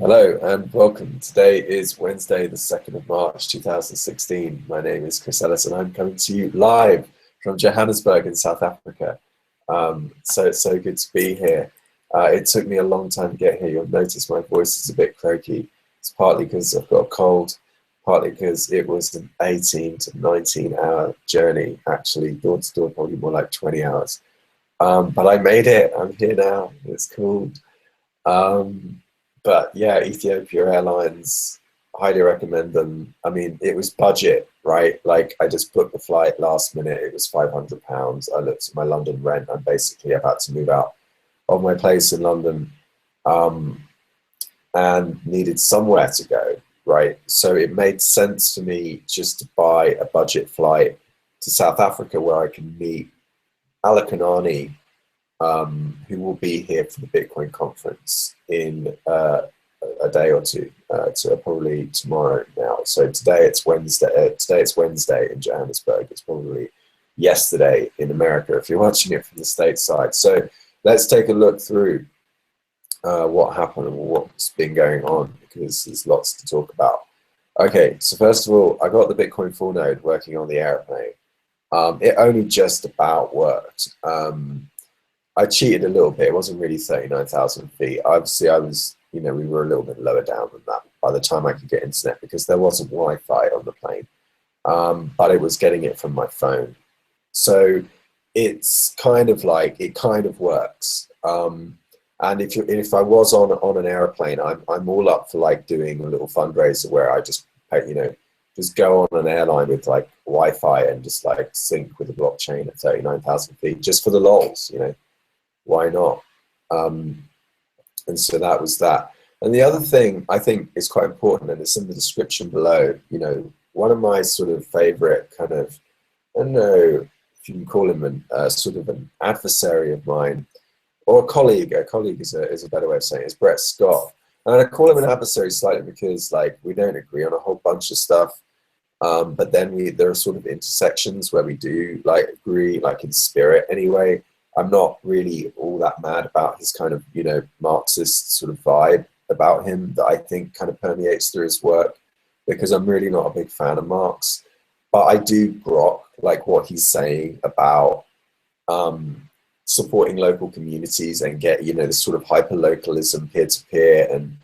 Hello and welcome. Today is Wednesday, the 2nd of March, 2016. My name is Chris Ellis and I'm coming to you live from Johannesburg in South Africa. So it's so good to be here. It took me a long time to get here. You'll notice my voice is a bit croaky. It's partly because I've got a cold, partly because it was an 18 to 19 hour journey, actually, door to door, probably more like 20 hours. But I made it. I'm here now. It's cool. But yeah, Ethiopia Airlines, highly recommend them. I mean, it was budget, right? Like I just booked the flight last minute. It was £500. I looked at my London rent. I'm basically about to move out of my place in London and needed somewhere to go, right? So it made sense for me just to buy a budget flight to South Africa where I can meet Alakanani, who will be here for the Bitcoin conference in a day or two, probably tomorrow now. So today it's Wednesday. Today it's Wednesday in Johannesburg. It's probably yesterday in America if you're watching it from the stateside. So let's take a look through what happened and what's been going on, because there's lots to talk about. Okay, so first of all, I got the Bitcoin full node working on the airplane. It only just about worked. I cheated a little bit. It wasn't really 39,000 feet. Obviously, we were a little bit lower down than that by the time I could get internet, because there wasn't Wi-Fi on the plane, but it was getting it from my phone. So it's kind of like, it kind of works. And if I was on an airplane, I'm all up for like doing a little fundraiser where I just, just go on an airline with like Wi-Fi and just like sync with the blockchain at 39,000 feet, just for the lols, why not? And so that was that. And the other thing I think is quite important, and it's in the description below, one of my sort of favorite kind of, I don't know if you can call him sort of an adversary of mine, or a colleague is a better way of saying it, is Brett Scott. And I call him an adversary slightly because like we don't agree on a whole bunch of stuff, but then there are sort of intersections where we do like agree, like in spirit anyway. I'm not really all that mad about his kind of, Marxist sort of vibe about him that I think kind of permeates through his work, because I'm really not a big fan of Marx. But I do grok like what he's saying about supporting local communities and get, this sort of hyper-localism, peer-to-peer, and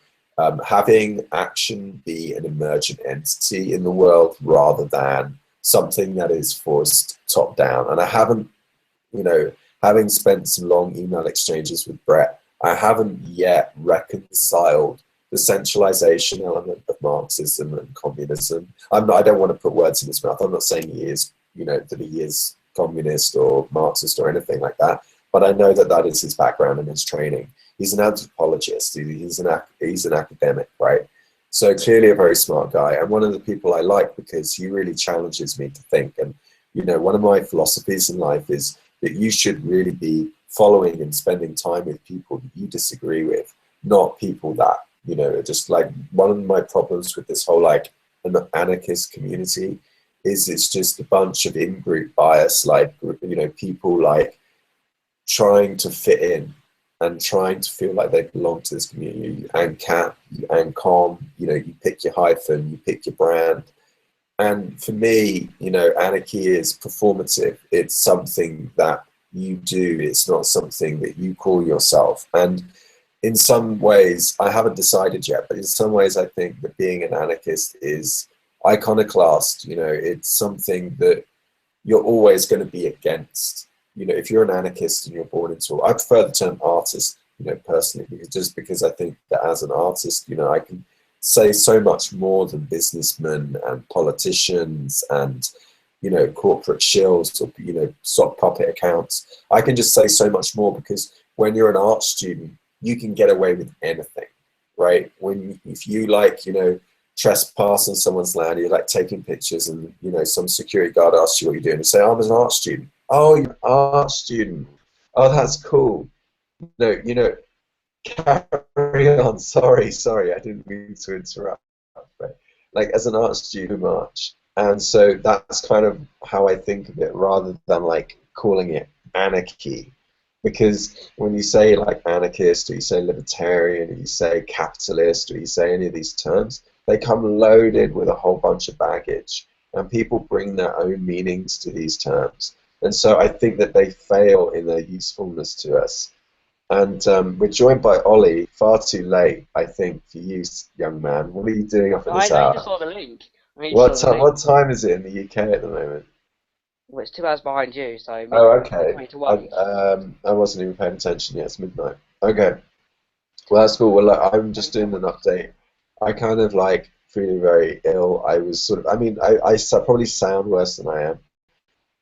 having action be an emergent entity in the world rather than something that is forced top-down. And I haven't, having spent some long email exchanges with Brett, I haven't yet reconciled the centralization element of Marxism and communism. I don't want to put words in his mouth. I'm not saying he is, that he is communist or Marxist or anything like that, but I know that that is his background and his training. He's an anthropologist. He's an academic, right? So clearly a very smart guy, and one of the people I like because he really challenges me to think. And one of my philosophies in life is that you should really be following and spending time with people that you disagree with, not people that, just like, one of my problems with this whole like an anarchist community is it's just a bunch of in-group bias, like, people like trying to fit in and trying to feel like they belong to this community, and you pick your hyphen, you pick your brand. And for me, anarchy is performative. It's something that you do. It's not something that you call yourself. And in some ways, I haven't decided yet, but in some ways I think that being an anarchist is iconoclast. It's something that you're always going to be against. If you're an anarchist and you're born into, I prefer the term artist, personally, because I think that as an artist, I can say so much more than businessmen and politicians and corporate shills or sock puppet accounts. I can just say so much more, because when you're an art student, you can get away with anything, right? If you like trespass on someone's land, you're like taking pictures, and some security guard asks you what you're doing, and say, I'm an art student. Oh, you're an art student. Oh, that's cool. Carry on. Sorry, I didn't mean to interrupt. But like, as an art student, much, and so that's kind of how I think of it, rather than like calling it anarchy, because when you say like anarchist, or you say libertarian, or you say capitalist, or you say any of these terms, they come loaded with a whole bunch of baggage, and people bring their own meanings to these terms. And so I think that they fail in their usefulness to us. And we're joined by Ollie, far too late, I think, for you, young man. What are you doing up at this I hour? just saw the link. What time is it in the UK at the moment? Well, it's 2 hours behind you, so Oh, midnight, okay. 20 to 1. I wasn't even paying attention yet. It's midnight. Okay. Well, that's cool. Well, look, I'm just doing an update. I kind of like feeling very ill. I was sort of, I mean, probably sound worse than I am.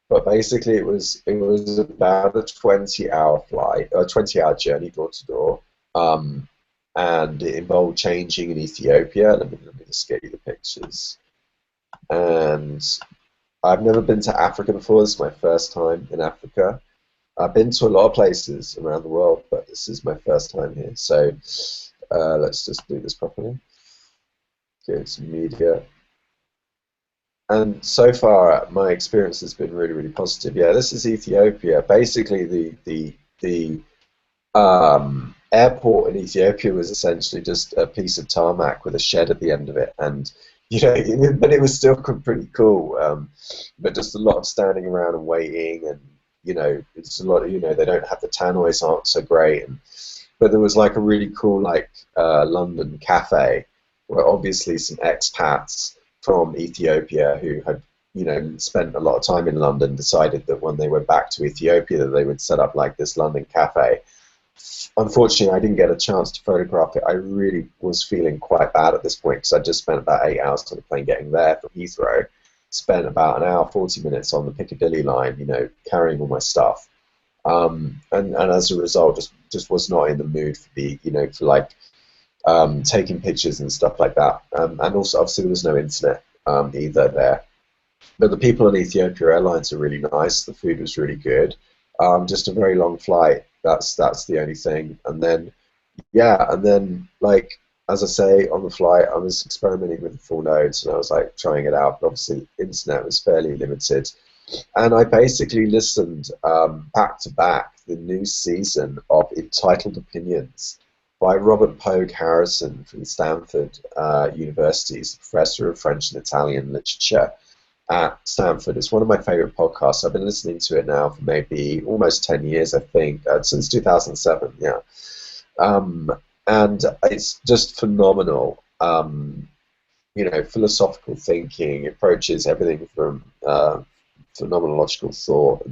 But basically, it was about a 20-hour flight, a 20-hour journey door to door, and it involved changing in Ethiopia. Let me just get you the pictures. And I've never been to Africa before. This is my first time in Africa. I've been to a lot of places around the world, but this is my first time here. So let's just do this properly. Go to media. And so far, my experience has been really, really positive. Yeah, this is Ethiopia. Basically, the airport in Ethiopia was essentially just a piece of tarmac with a shed at the end of it, and but it was still pretty cool. But just a lot of standing around and waiting, and it's a lot of they don't have the tannoys aren't so great, but there was like a really cool like London cafe where obviously some expats from Ethiopia who had spent a lot of time in London decided that when they went back to Ethiopia that they would set up like this London cafe. Unfortunately, I didn't get a chance to photograph it. I really was feeling quite bad at this point because I just spent about 8 hours on the plane getting there from Heathrow. Spent about an hour, 40 minutes on the Piccadilly line, carrying all my stuff. And as a result, just was not in the mood for for like taking pictures and stuff like that. And also, obviously, there was no internet either there. But the people on Ethiopia Airlines are really nice. The food was really good. Just a very long flight. That's the only thing. And then, yeah, and then like as I say, on the flight, I was experimenting with the Fullnodes and I was like trying it out. But obviously, internet was fairly limited. And I basically listened back to back the new season of Entitled Opinions by Robert Pogue Harrison from Stanford University. He's a professor of French and Italian literature at Stanford. It's one of my favorite podcasts. I've been listening to it now for maybe almost 10 years, I think, since 2007, yeah. And it's just phenomenal, philosophical thinking, approaches everything from phenomenological thought.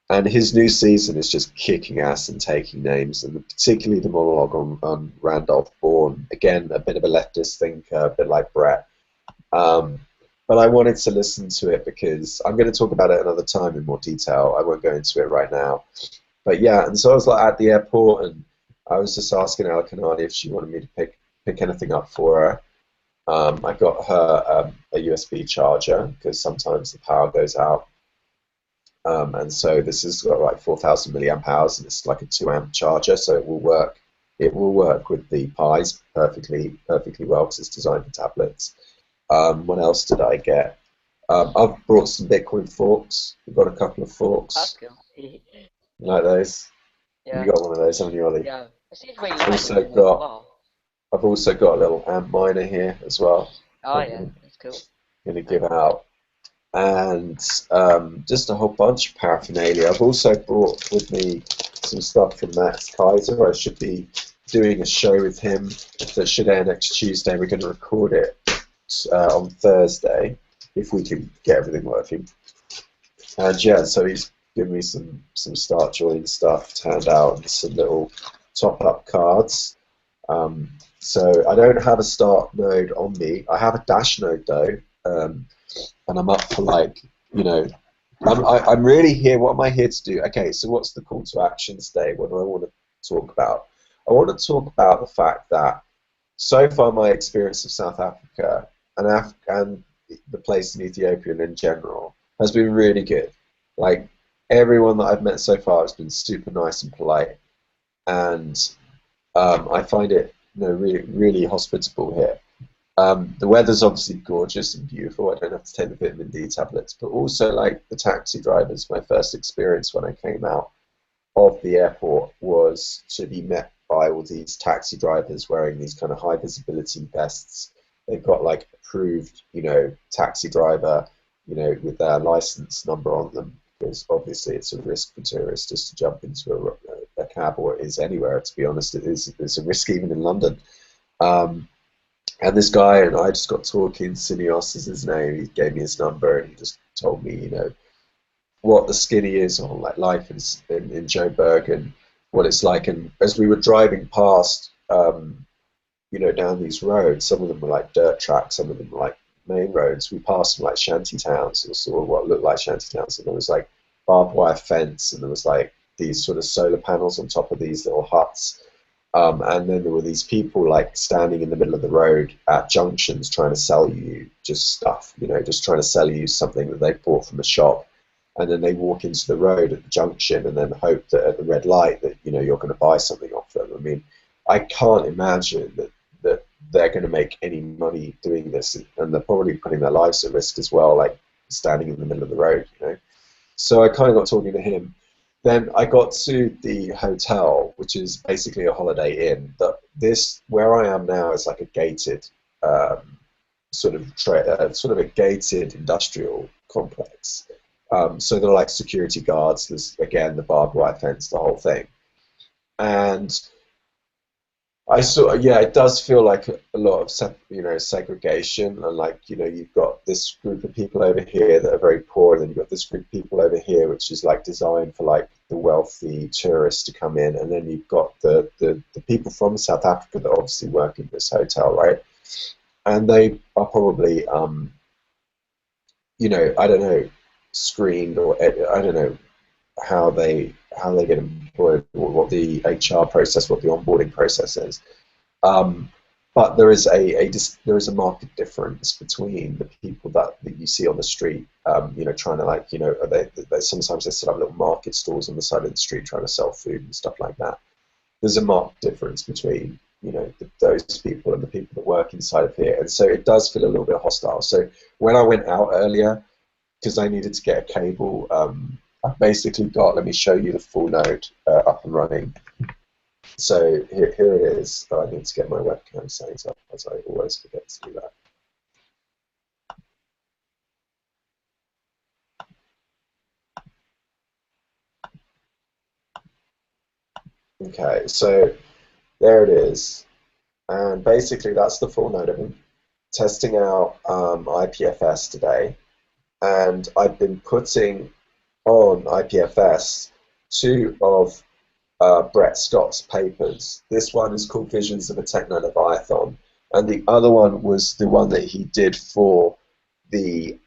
And his new season is just kicking ass and taking names, and particularly the monologue on Randolph Bourne. Again, a bit of a leftist thinker, a bit like Brett. But I wanted to listen to it because I'm going to talk about it another time in more detail. I won't go into it right now. But yeah, and so I was like at the airport, and I was just asking Al Kanani if she wanted me to pick anything up for her. I got her a USB charger because sometimes the power goes out. And so this has got like 4,000 milliamp hours, and it's like a 2-amp charger, so it will work. It will work with the Pis perfectly well because it's designed for tablets. What else did I get? I've brought some Bitcoin forks. We've got a couple of forks. That's cool. You like those? Yeah. You got one of those, haven't you, Ollie? Yeah. It seems really I've also got a little amp miner here as well. Oh yeah, that's cool. Going to give out. And just a whole bunch of paraphernalia. I've also brought with me some stuff from Max Kaiser. I should be doing a show with him that should air next Tuesday. We're going to record it on Thursday if we can get everything working. And yeah, so he's given me some start join stuff to hand out and some little top-up cards. So I don't have a start node on me. I have a dash node though. And I'm up for like, I'm really here. What am I here to do? Okay, so what's the call to action today? What do I want to talk about? I want to talk about the fact that so far my experience of South Africa and the place in Ethiopia and in general has been really good. Like everyone that I've met so far has been super nice and polite, and I find it really, really hospitable here. The weather's obviously gorgeous and beautiful. I don't have to take the vitamin D tablets, but also like the taxi drivers, my first experience when I came out, of the airport was to be met by all these taxi drivers wearing these kind of high visibility vests. They've got like approved, taxi driver, with their license number on them, because obviously it's a risk for tourists just to jump into a cab, or it is anywhere, to be honest. It's a risk even in London. And this guy and I just got talking. Sinios is his name. He gave me his number and he just told me, what the skinny is on like life in Joburg and what it's like. And as we were driving past, down these roads, some of them were like dirt tracks, some of them were like main roads. We passed some like shanty towns, or sort of what looked like shanty towns, and there was like barbed wire fence, and there was like these sort of solar panels on top of these little huts. And then there were these people like standing in the middle of the road at junctions trying to sell you just stuff, just trying to sell you something that they bought from a shop. And then they walk into the road at the junction and then hope that at the red light that, you're going to buy something off them. I mean, I can't imagine that they're going to make any money doing this, and they're probably putting their lives at risk as well, like standing in the middle of the road, So I kind of got talking to him. Then I got to the hotel, which is basically a Holiday Inn. Where I am now is like a gated, sort of a gated industrial complex. So there are like security guards. There's again the barbed wire fence, the whole thing. And I saw, it does feel like a lot of segregation, and like you've got this group of people over here that are very poor, and then you've got this group of people over here which is like designed for like the wealthy tourists to come in, and then you've got the people from South Africa that obviously work in this hotel, right? And they are probably I don't know, screened, or I don't know how they get employed, or what the HR process, what the onboarding process is. But there is a marked difference between the people that you see on the street, trying to like, they sometimes they set up little market stalls on the side of the street trying to sell food and stuff like that. There's a marked difference between those people and the people that work inside of here, and so it does feel a little bit hostile. So when I went out earlier, because I needed to get a cable, I've basically got, let me show you the full node up and running. So here it is. I need to get my webcam settings up, as I always forget to do that. Okay, so there it is. And basically that's the full node. I've been testing out IPFS today, and I've been putting on IPFS two of Brett Scott's papers. This one is called Visions of a Techno-Leviathan, and the other one was the one that he did for the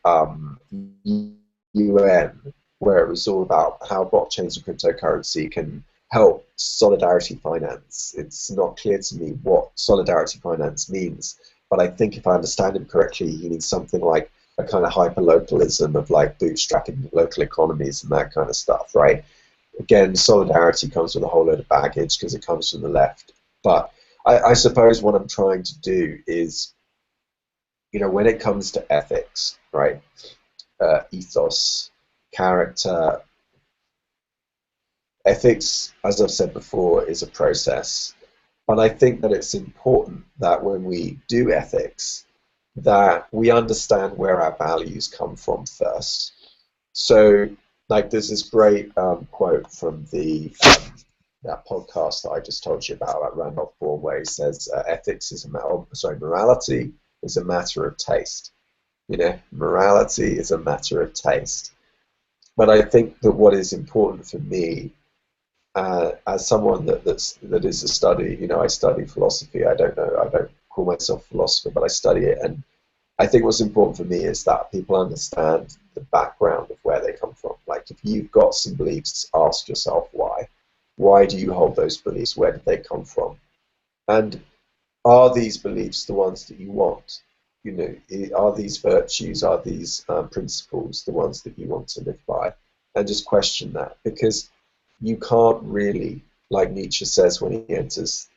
UN, where it was all about how blockchains and cryptocurrency can help solidarity finance. It's not clear to me what solidarity finance means, but I think if I understand him correctly, he means something like a kind of hyper-localism of like bootstrapping local economies and that kind of stuff, right? Again, solidarity comes with a whole load of baggage because it comes from the left. But I suppose what I'm trying to do is, when it comes to ethics, right, ethos, character, ethics, as I've said before, is a process. But I think that it's important that when we do ethics, that we understand where our values come from first. So, like, there's this great quote from that podcast that I just told you about Randolph Bourne, where he says, morality is a matter of taste. Morality is a matter of taste. But I think that what is important for me, as someone that is a study, I study philosophy. I don't call myself a philosopher, but I study it, and I think what's important for me is that people understand the background of where they come from. Like, if you've got some beliefs, ask yourself why. Why do you hold those beliefs? Where did they come from? And are these beliefs the ones that you want? Are these virtues, are these principles the ones that you want to live by? And just question that, because you can't really, like Nietzsche says when he enters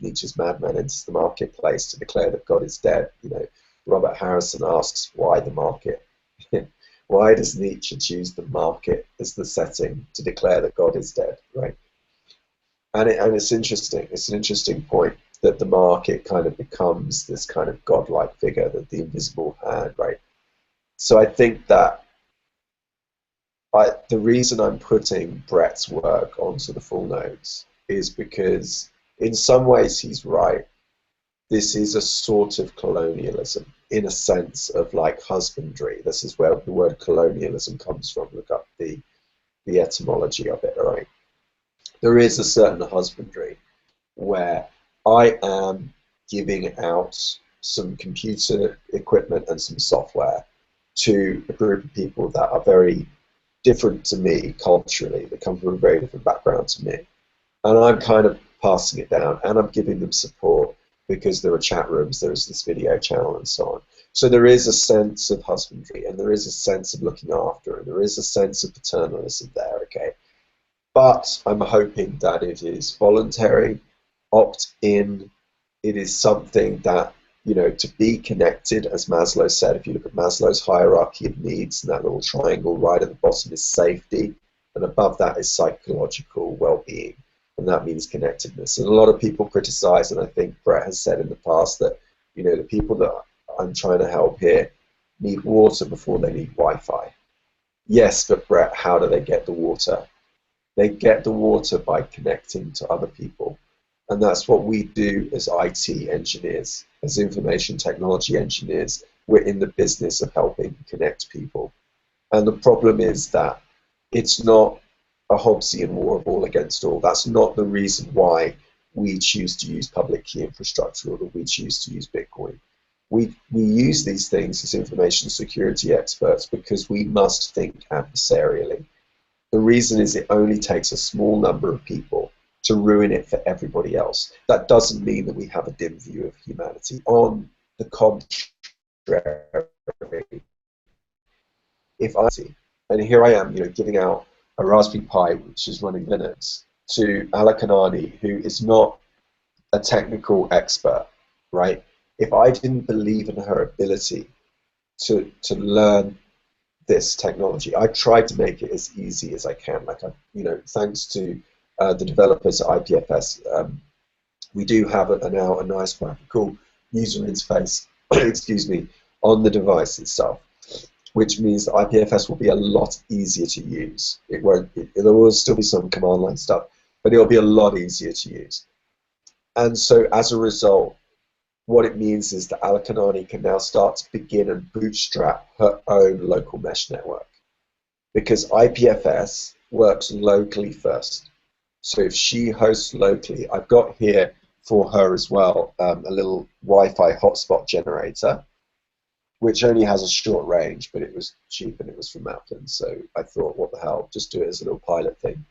Nietzsche's madman enters the marketplace to declare that God is dead. Robert Harrison asks, why the market? Why does Nietzsche choose the market as the setting to declare that God is dead, right? And it's interesting. It's an interesting point that the market kind of becomes this kind of godlike figure, that the invisible hand, right? So I think that the reason I'm putting Brett's work onto the Fullnodes is because in some ways he's right. This is a sort of colonialism in a sense of like husbandry. This is where the word colonialism comes from. Look up the etymology of it, all right? There is a certain husbandry where I am giving out some computer equipment and some software to a group of people that are very different to me culturally, that come from a very different background to me. And I'm kind of passing it down, and I'm giving them support because there are chat rooms, there is this video channel, and so on. So there is a sense of husbandry, and there is a sense of looking after, and there is a sense of paternalism there, okay? But I'm hoping that it is voluntary, opt-in. It is something that, you know, to be connected, as Maslow said, if you look at Maslow's hierarchy of needs, and that little triangle right at the bottom is safety, and above that is psychological well-being. And that means connectedness. And a lot of people criticize, and I think Brett has said in the past that, you know, the people that I'm trying to help here need water before they need Wi-Fi. Yes, but Brett, how do they get the water? They get the water by connecting to other people. And that's what we do as IT engineers, as information technology engineers. We're in the business of helping connect people. And the problem is that it's not a Hobbesian war of all against all. That's not the reason why we choose to use public key infrastructure or that we choose to use Bitcoin. We use these things as information security experts because we must think adversarially. The reason is it only takes a small number of people to ruin it for everybody else. That doesn't mean that we have a dim view of humanity. On the contrary, if I see, and here I am, you know, giving out a Raspberry Pi which is running Linux to Alakanani, who is not a technical expert, right? If I didn't believe in her ability to learn this technology, I tried to make it as easy as I can. Like, you know, thanks to the developers at IPFS, we do have now a nice graphical user interface, excuse me, on the device itself, which means that IPFS will be a lot easier to use. It won't. There will still be some command line stuff, but it'll be a lot easier to use. And so, as a result, what it means is that Alakanani can now start to begin and bootstrap her own local mesh network, because IPFS works locally first. So if she hosts locally, I've got here for her as well a little Wi-Fi hotspot generator, which only has a short range, but it was cheap and it was from Maplin. So I thought, what the hell, just do it as a little pilot thing.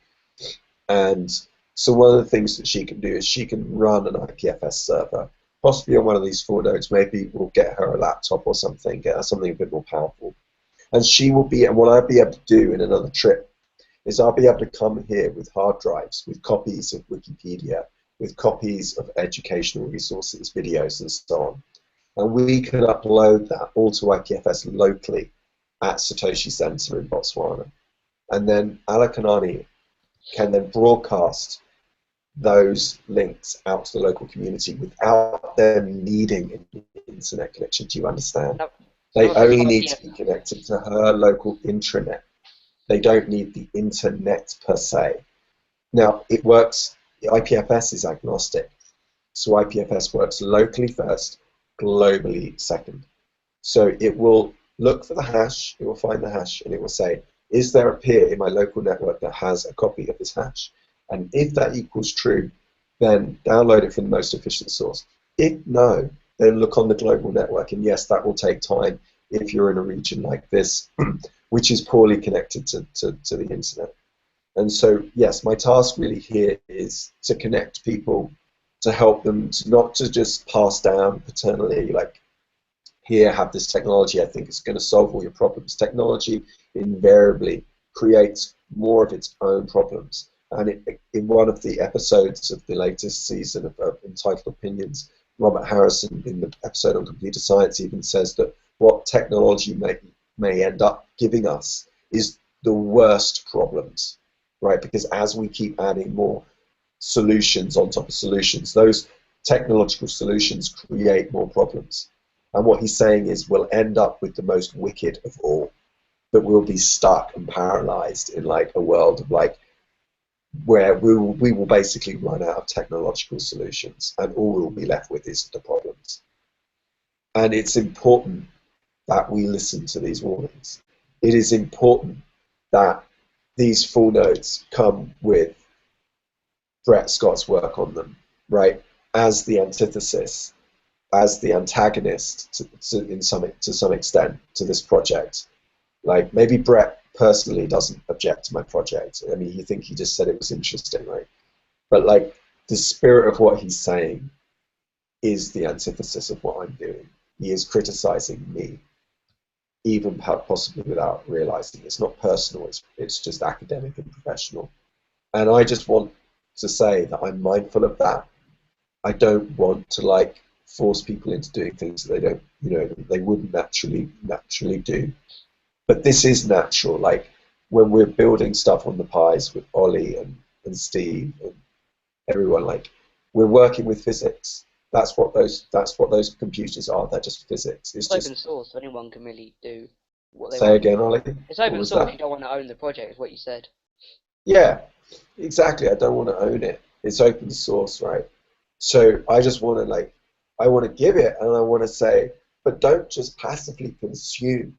And so one of the things that she can do is she can run an IPFS server, possibly on one of these Fullnodes. Maybe we'll get her a laptop or something, get her something a bit more powerful. And she will be, and what I'll be able to do in another trip is I'll be able to come here with hard drives, with copies of Wikipedia, with copies of educational resources, videos, and so on. And we can upload that all to IPFS locally at Satoshi Center in Botswana. And then Alakanani can then broadcast those links out to the local community without them needing an internet connection. Do you understand? No. They only need to be connected to her local intranet. They don't need the internet per se. Now, it works, IPFS is agnostic. So IPFS works locally first, globally second. So it will look for the hash, it will find the hash, and it will say, is there a peer in my local network that has a copy of this hash? And if that equals true, then download it from the most efficient source. If no, then look on the global network. And yes, that will take time if you're in a region like this, which is poorly connected to the internet. And so, yes, my task really here is to connect people, to help them to not to just pass down paternally, like, here, have this technology, I think it's going to solve all your problems. Technology invariably creates more of its own problems. And in one of the episodes of the latest season of Entitled Opinions, Robert Harrison, in the episode on computer science, even says that what technology may end up giving us is the worst problems, right? Because as we keep adding more solutions on top of solutions, those technological solutions create more problems. And what he's saying is we'll end up with the most wicked of all, that we'll be stuck and paralyzed in like a world of like where we will basically run out of technological solutions, and all we'll be left with is the problems. And it's important that we listen to these warnings. It is important that these full nodes come with Brett Scott's work on them, right, as the antithesis, as the antagonist to some extent to this project. Like maybe Brett personally doesn't object to my project. I mean, you think he just said it was interesting, right? But like the spirit of what he's saying is the antithesis of what I'm doing. He is criticizing me, even possibly without realizing. It's not personal, it's just academic and professional. And I just want to say that I'm mindful of that. I don't want to like force people into doing things that they don't, they wouldn't naturally do. But this is natural. Like when we're building stuff on the pies with Ollie and Steve and everyone, like we're working with physics. That's what those computers are. They're just physics. It's open source, so anyone can really do what they want. Say again, Ollie? It's open source. You don't want to own the project, is what you said. Yeah, exactly. I don't want to own it. It's open source, right? So I just want to I want to give it, and I want to say, but don't just passively consume.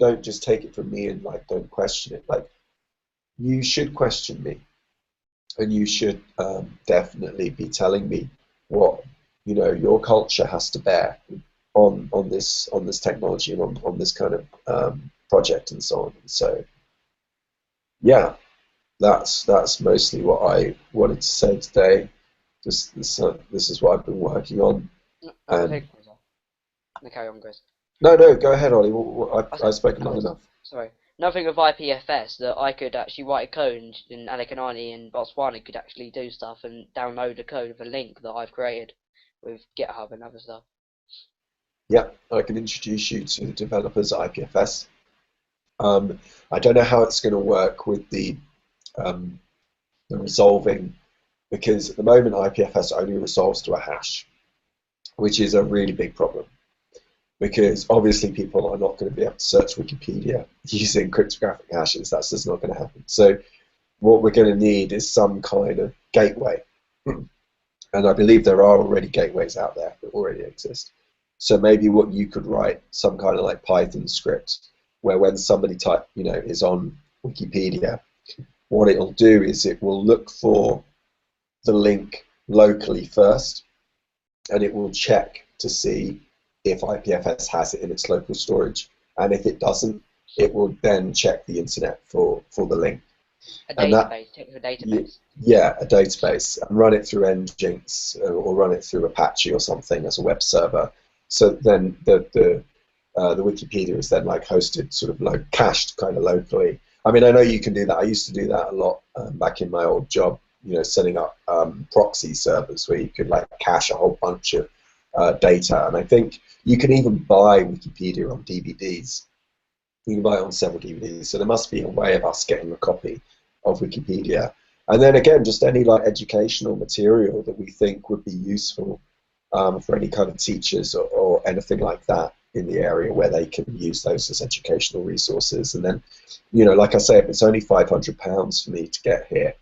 Don't just take it from me and don't question it. Like you should question me, and you should definitely be telling me what your culture has to bear on this technology and on this kind of project and so on. And so yeah, that's mostly what I wanted to say today. This is what I've been working on. No, carry on, Chris. No, go ahead, Ollie. I've spoken long enough. Sorry. Nothing with IPFS that I could actually write a code in Alekanani and Botswana could actually do stuff and download a code with a link that I've created with GitHub and other stuff. Yeah, I can introduce you to the developers at IPFS. I don't know how it's going to work with the resolving, because at the moment IPFS only resolves to a hash, which is a really big problem. Because obviously people are not going to be able to search Wikipedia using cryptographic hashes. That's just not going to happen. So what we're going to need is some kind of gateway. And I believe there are already gateways out there that already exist. So maybe what you could write, some kind of Python script, where when somebody is on Wikipedia, what it'll do is it will look for the link locally first, and it will check to see if IPFS has it in its local storage, and if it doesn't, it will then check the internet for the link. A database, check the database. Yeah, a database, and run it through Nginx or run it through Apache or something as a web server. So then the Wikipedia is then hosted sort of cached kind of locally. I mean, I know you can do that. I used to do that a lot back in my old job. Setting up proxy servers where you could cache a whole bunch of data, and I think you can even buy Wikipedia on DVDs. You can buy it on several DVDs, so there must be a way of us getting a copy of Wikipedia. And then again, just any educational material that we think would be useful for any kind of teachers or anything like that in the area, where they can use those as educational resources. And then, like I say, if it's only £500 for me to get here,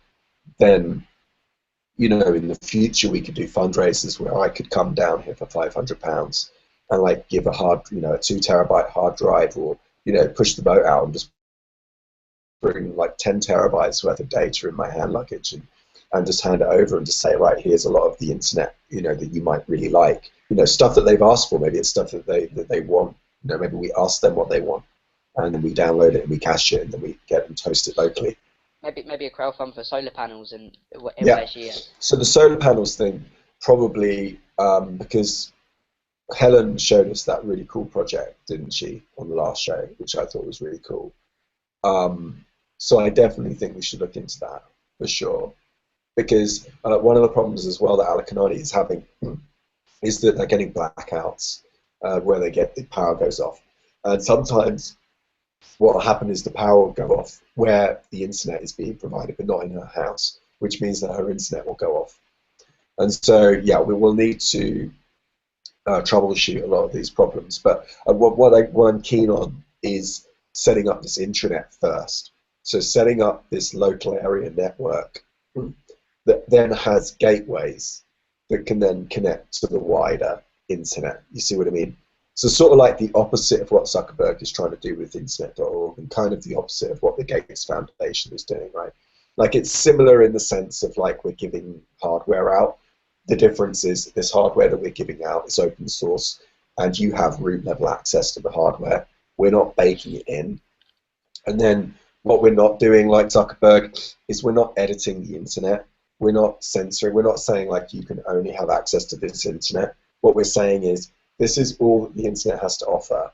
then in the future we could do fundraisers where I could come down here for £500 and give a a 2 terabyte hard drive, or push the boat out and just bring 10 terabytes worth of data in my hand luggage and just hand it over and just say, right, here's a lot of the internet that you might really like, stuff that they've asked for. Maybe it's stuff that they want. Maybe we ask them what they want, and then we download it and we cache it, and then we get them to host it locally. Maybe a crowdfund for solar panels and yeah. So the solar panels thing, probably because Helen showed us that really cool project, didn't she, on the last show, which I thought was really cool. So I definitely think we should look into that for sure, because one of the problems as well that Alekanani is having is that they're getting blackouts where the power goes off, and sometimes what will happen is the power will go off where the internet is being provided, but not in her house, which means that her internet will go off. And so, yeah, we will need to troubleshoot a lot of these problems. But what I'm keen on is setting up this intranet first. So setting up this local area network that then has gateways that can then connect to the wider internet. You see what I mean? So sort of like the opposite of what Zuckerberg is trying to do with internet.org, and kind of the opposite of what the Gates Foundation is doing, right? Like, it's similar in the sense of like we're giving hardware out. The difference is this hardware that we're giving out is open source, and you have root level access to the hardware. We're not baking it in. And then what we're not doing, like Zuckerberg, is we're not editing the internet. We're not censoring. We're not saying like you can only have access to this internet. What we're saying is this is all that the internet has to offer.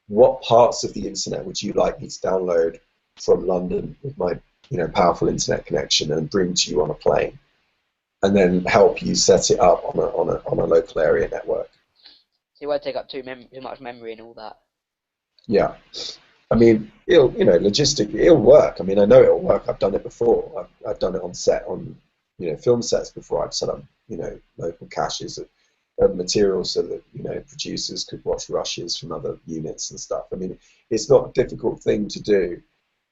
What parts of the internet would you like me to download from London with my powerful internet connection and bring to you on a plane, and then help you set it up on a local area network? So you won't take up too much memory and all that. Yeah. I mean, logistically, it'll work. I mean, I know it'll work. I've done it before. I've done it on set, on film sets before. I've set up local caches of materials so that producers could watch rushes from other units and stuff. I mean, it's not a difficult thing to do.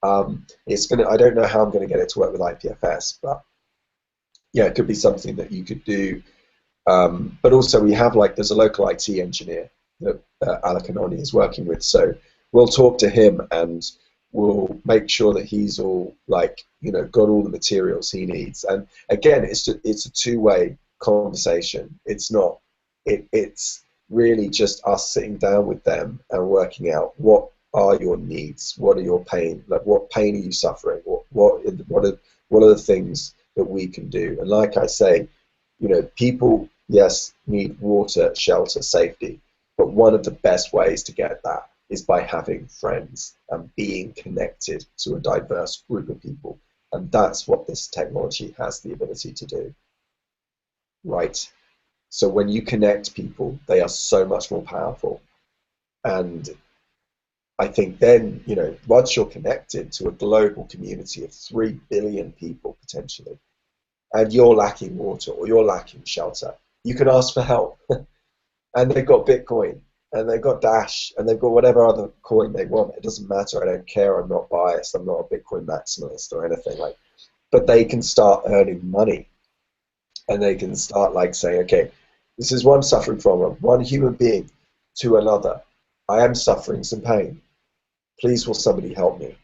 I don't know how I'm going to get it to work with IPFS, but yeah, it could be something that you could do. But also, we have there's a local IT engineer that Alec Anoni is working with, so we'll talk to him and we'll make sure that he's all got all the materials he needs. And again, it's a two-way conversation. It's really just us sitting down with them and working out what are your needs, what are your pain, what pain are you suffering, what are the things that we can do. And like I say, people, yes, need water, shelter, safety, but one of the best ways to get that is by having friends and being connected to a diverse group of people. And that's what this technology has the ability to do. Right? So when you connect people, they are so much more powerful. And I think then, once you're connected to a global community of 3 billion people potentially, and you're lacking water or you're lacking shelter, you can ask for help. And they've got Bitcoin, and they've got Dash, and they've got whatever other coin they want. It doesn't matter. I don't care. I'm not biased. I'm not a Bitcoin maximalist or anything but they can start earning money, and they can start saying, okay, this is what I'm suffering from one human being to another. I am suffering some pain. Please, will somebody help me?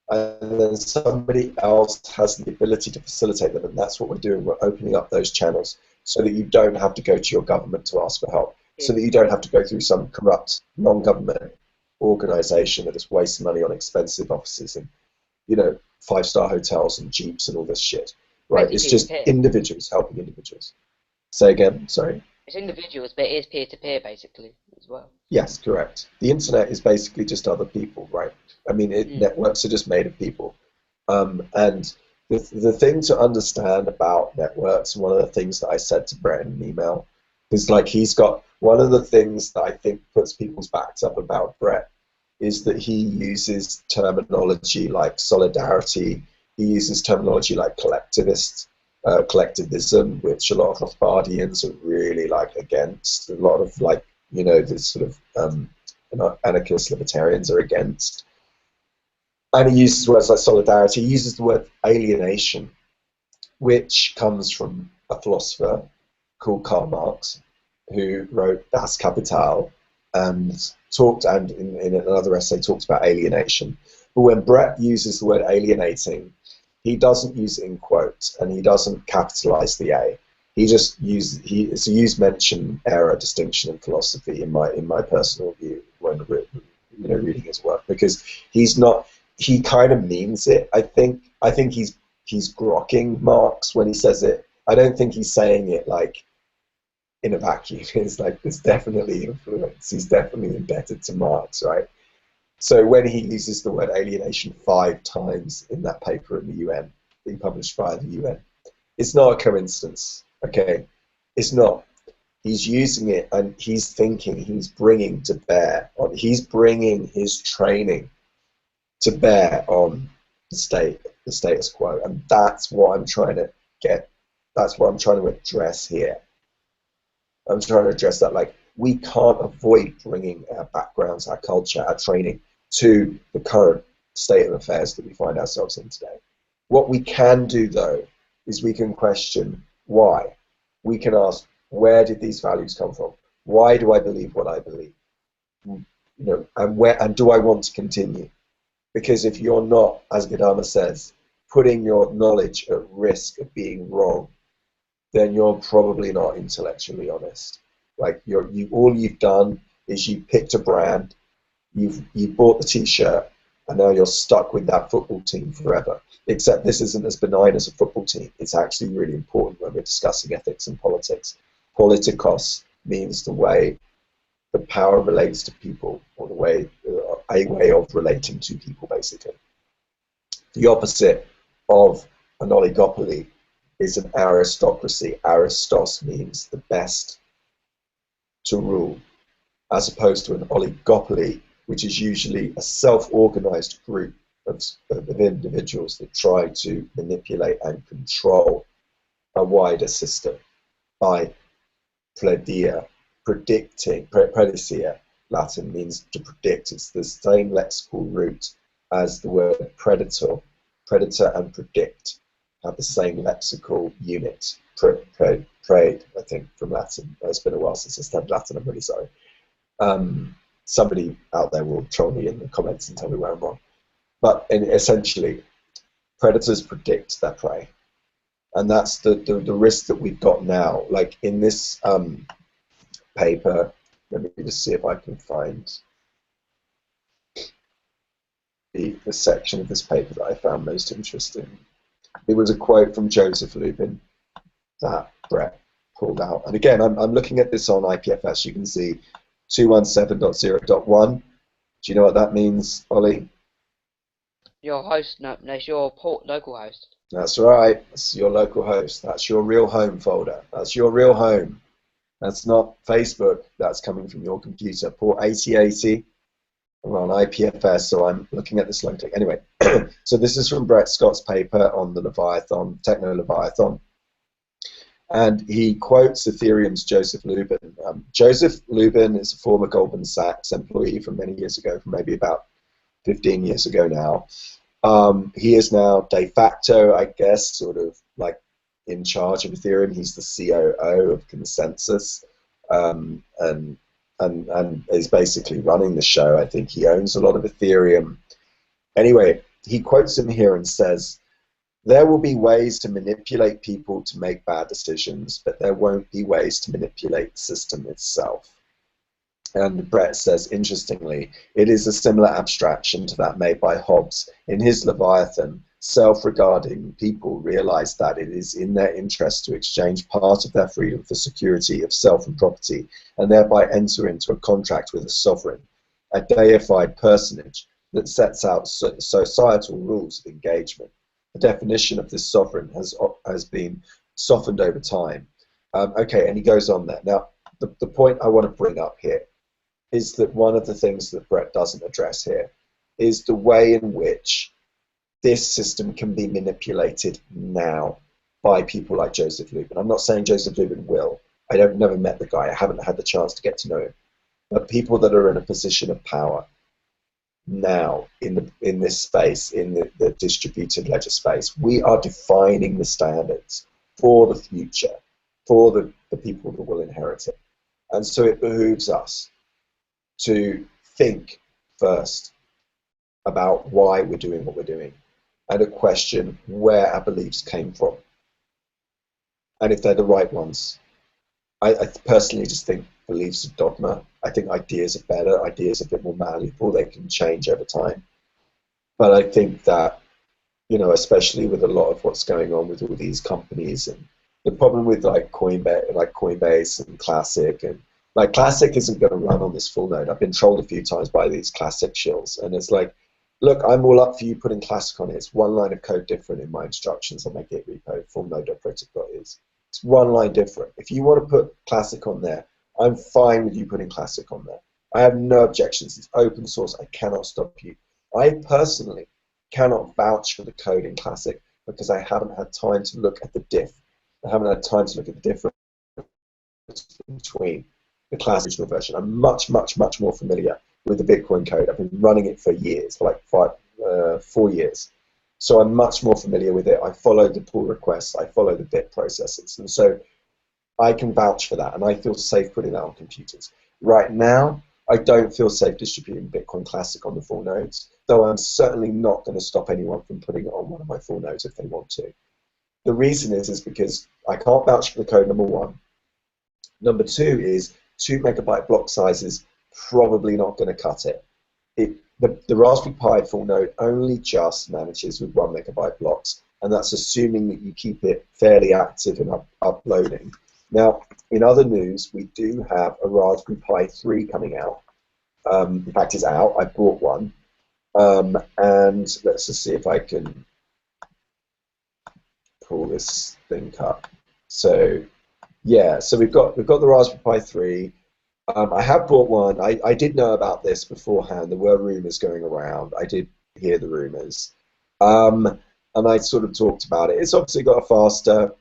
And then somebody else has the ability to facilitate them, and that's what we're doing. We're opening up those channels so that you don't have to go to your government to ask for help, so that you don't have to go through some corrupt non-government organization that is wasting money on expensive offices and 5-star hotels and jeeps and all this shit. Right? It's just individuals helping individuals. Say again, sorry. It's individuals, but it is peer-to-peer basically as well. Yes, correct. The internet is basically just other people, right? I mean, networks are just made of people. And the thing to understand about networks, one of the things that I said to Brett in an email, is he's got one of the things that I think puts people's backs up about Brett is that he uses terminology like solidarity. He uses terminology like collectivism, which a lot of Rothbardians are really against. A lot of this sort of anarchist libertarians are against. And he uses words like solidarity. He uses the word alienation, which comes from a philosopher called Karl Marx, who wrote Das Kapital and in another essay talked about alienation. But when Brett uses the word alienating, he doesn't use it in quotes, and he doesn't capitalize the A. He just it's a use mention error distinction in philosophy, in my personal view, when reading his work, because he kind of means it. I think he's grokking Marx when he says it. I don't think he's saying it in a vacuum. It's there's definitely influence. He's definitely indebted to Marx, right? So when he uses the word alienation 5 times in that paper in the UN, being published by the UN, it's not a coincidence, okay? It's not. He's using it, and he's thinking, he's bringing to bear, he's bringing his training to bear on the status quo, and that's what I'm trying to get. That's what I'm trying to address here. I'm trying to address that, like, we can't avoid bringing our backgrounds, our culture, our training to the current state of affairs that we find ourselves in today. What we can do, though, is we can question why. We can ask, where did these values come from? Why do I believe what I believe? You know, and do I want to continue? Because if you're not, as Gadama says, putting your knowledge at risk of being wrong, then you're probably not intellectually honest. Like, all you've done is you picked a brand, you bought the T-shirt, and now you're stuck with that football team forever. Except this isn't as benign as a football team. It's actually really important when we're discussing ethics and politics. Politikos means the way the power relates to people, or a way of relating to people, basically. The opposite of an oligopoly is an aristocracy. Aristos means the best to rule, as opposed to an oligopoly, which is usually a self-organized group of individuals that try to manipulate and control a wider system by predicere. Latin means to predict. It's the same lexical root as the word predator. Predator and predict have the same lexical unit. Prade, I think, from Latin. It's been a while since I studied Latin. I'm really sorry. Somebody out there will troll me in the comments and tell me where I'm wrong. But essentially, predators predict their prey. And that's the risk that we've got now. Like in this paper, let me just see if I can find the section of this paper that I found most interesting. It was a quote from Joseph Lubin that Brett pulled out. And again, I'm looking at this on IPFS. You can see 217.0.1. Do you know what that means, Ollie? Your host, no, it's your local host. That's right. That's your local host. That's your real home folder. That's your real home. That's not Facebook. That's coming from your computer. Port 8080. We're on IPFS, so I'm looking at this locally. Anyway, so this is from Brett Scott's paper on the Leviathan, Techno-Leviathan. And he quotes Ethereum's Joseph Lubin. Joseph Lubin is a former Goldman Sachs employee from many years ago, from maybe about 15 years ago now. He is now de facto, I guess, sort of like in charge of Ethereum. He's the COO of Consensus, and is basically running the show. I think he owns a lot of Ethereum. Anyway, he quotes him here and says, "There will be ways to manipulate people to make bad decisions, but there won't be ways to manipulate the system itself." And Brett says, interestingly, it is a similar abstraction to that made by Hobbes. In his Leviathan, self-regarding people realize that it is in their interest to exchange part of their freedom for security of self and property, and thereby enter into a contract with a sovereign, a deified personage that sets out societal rules of engagement. The definition of this sovereign has been softened over time. Okay, and he goes on there. Now, the point I want to bring up here is that one of the things that Brett doesn't address here is the way in which this system can be manipulated now by people like Joseph Lubin. I'm not saying Joseph Lubin will. Never met the guy. I haven't had the chance to get to know him. But people that are in a position of power now in this space, in the distributed ledger space, we are defining the standards for the future, for the people that will inherit it. And so it behooves us to think first about why we're doing what we're doing, and to question where our beliefs came from, and if they're the right ones. I personally just think beliefs are dogma. I think ideas are better. Ideas are a bit more malleable. They can change over time. But I think that, especially with a lot of what's going on with all these companies, and the problem with like Coinbase and Classic, and like Classic isn't going to run on this Fullnode. I've been trolled a few times by these Classic shills, and it's like, look, I'm all up for you putting Classic on it. It's one line of code different in my instructions on my Git repo, fullnode.project.is. It's one line different. If you want to put Classic on there, I'm fine with you putting Classic on there. I have no objections. It's open source. I cannot stop you. I personally cannot vouch for the code in Classic because I haven't had time to look at the diff. I haven't had time to look at the difference between the Classic original version. I'm much, much, much more familiar with the Bitcoin code. I've been running it for years, for like 4 years. So I'm much more familiar with it. I follow the pull requests. I follow the bit processes. And so I can vouch for that, and I feel safe putting that on computers. Right now, I don't feel safe distributing Bitcoin Classic on the full nodes, though I'm certainly not going to stop anyone from putting it on one of my full nodes if they want to. The reason is because I can't vouch for the code, number one. Number two is 2 megabyte block size is probably not going to cut it. The Raspberry Pi full node only just manages with 1 megabyte blocks, and that's assuming that you keep it fairly active and uploading. Now, in other news, we do have a Raspberry Pi 3 coming out. In fact, it's out. I bought one. And let's just see if I can pull this thing up. So, yeah, so we've got the Raspberry Pi 3. I have bought one. I did know about this beforehand. There were rumors going around. I did hear the rumors. And I sort of talked about it. It's obviously got a faster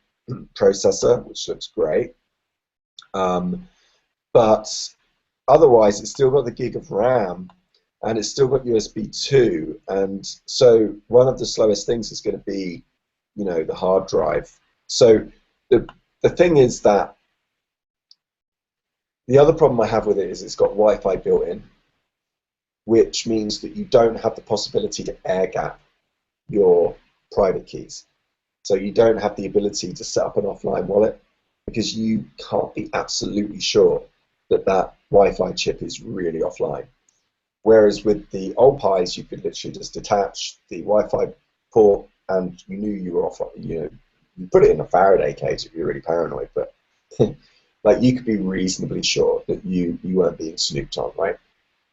processor, which looks great. But otherwise, it's still got the gig of RAM, and it's still got USB 2. And so one of the slowest things is going to be, you know, the hard drive. So the thing is that the other problem I have with it is it's got Wi-Fi built in, which means that you don't have the possibility to air gap your private keys. So you don't have the ability to set up an offline wallet because you can't be absolutely sure that that Wi-Fi chip is really offline. Whereas with the old Pis, you could literally just detach the Wi-Fi port and you knew you were offline. You know, you put it in a Faraday cage if you're really paranoid, but like you could be reasonably sure that you weren't being snooped on, right?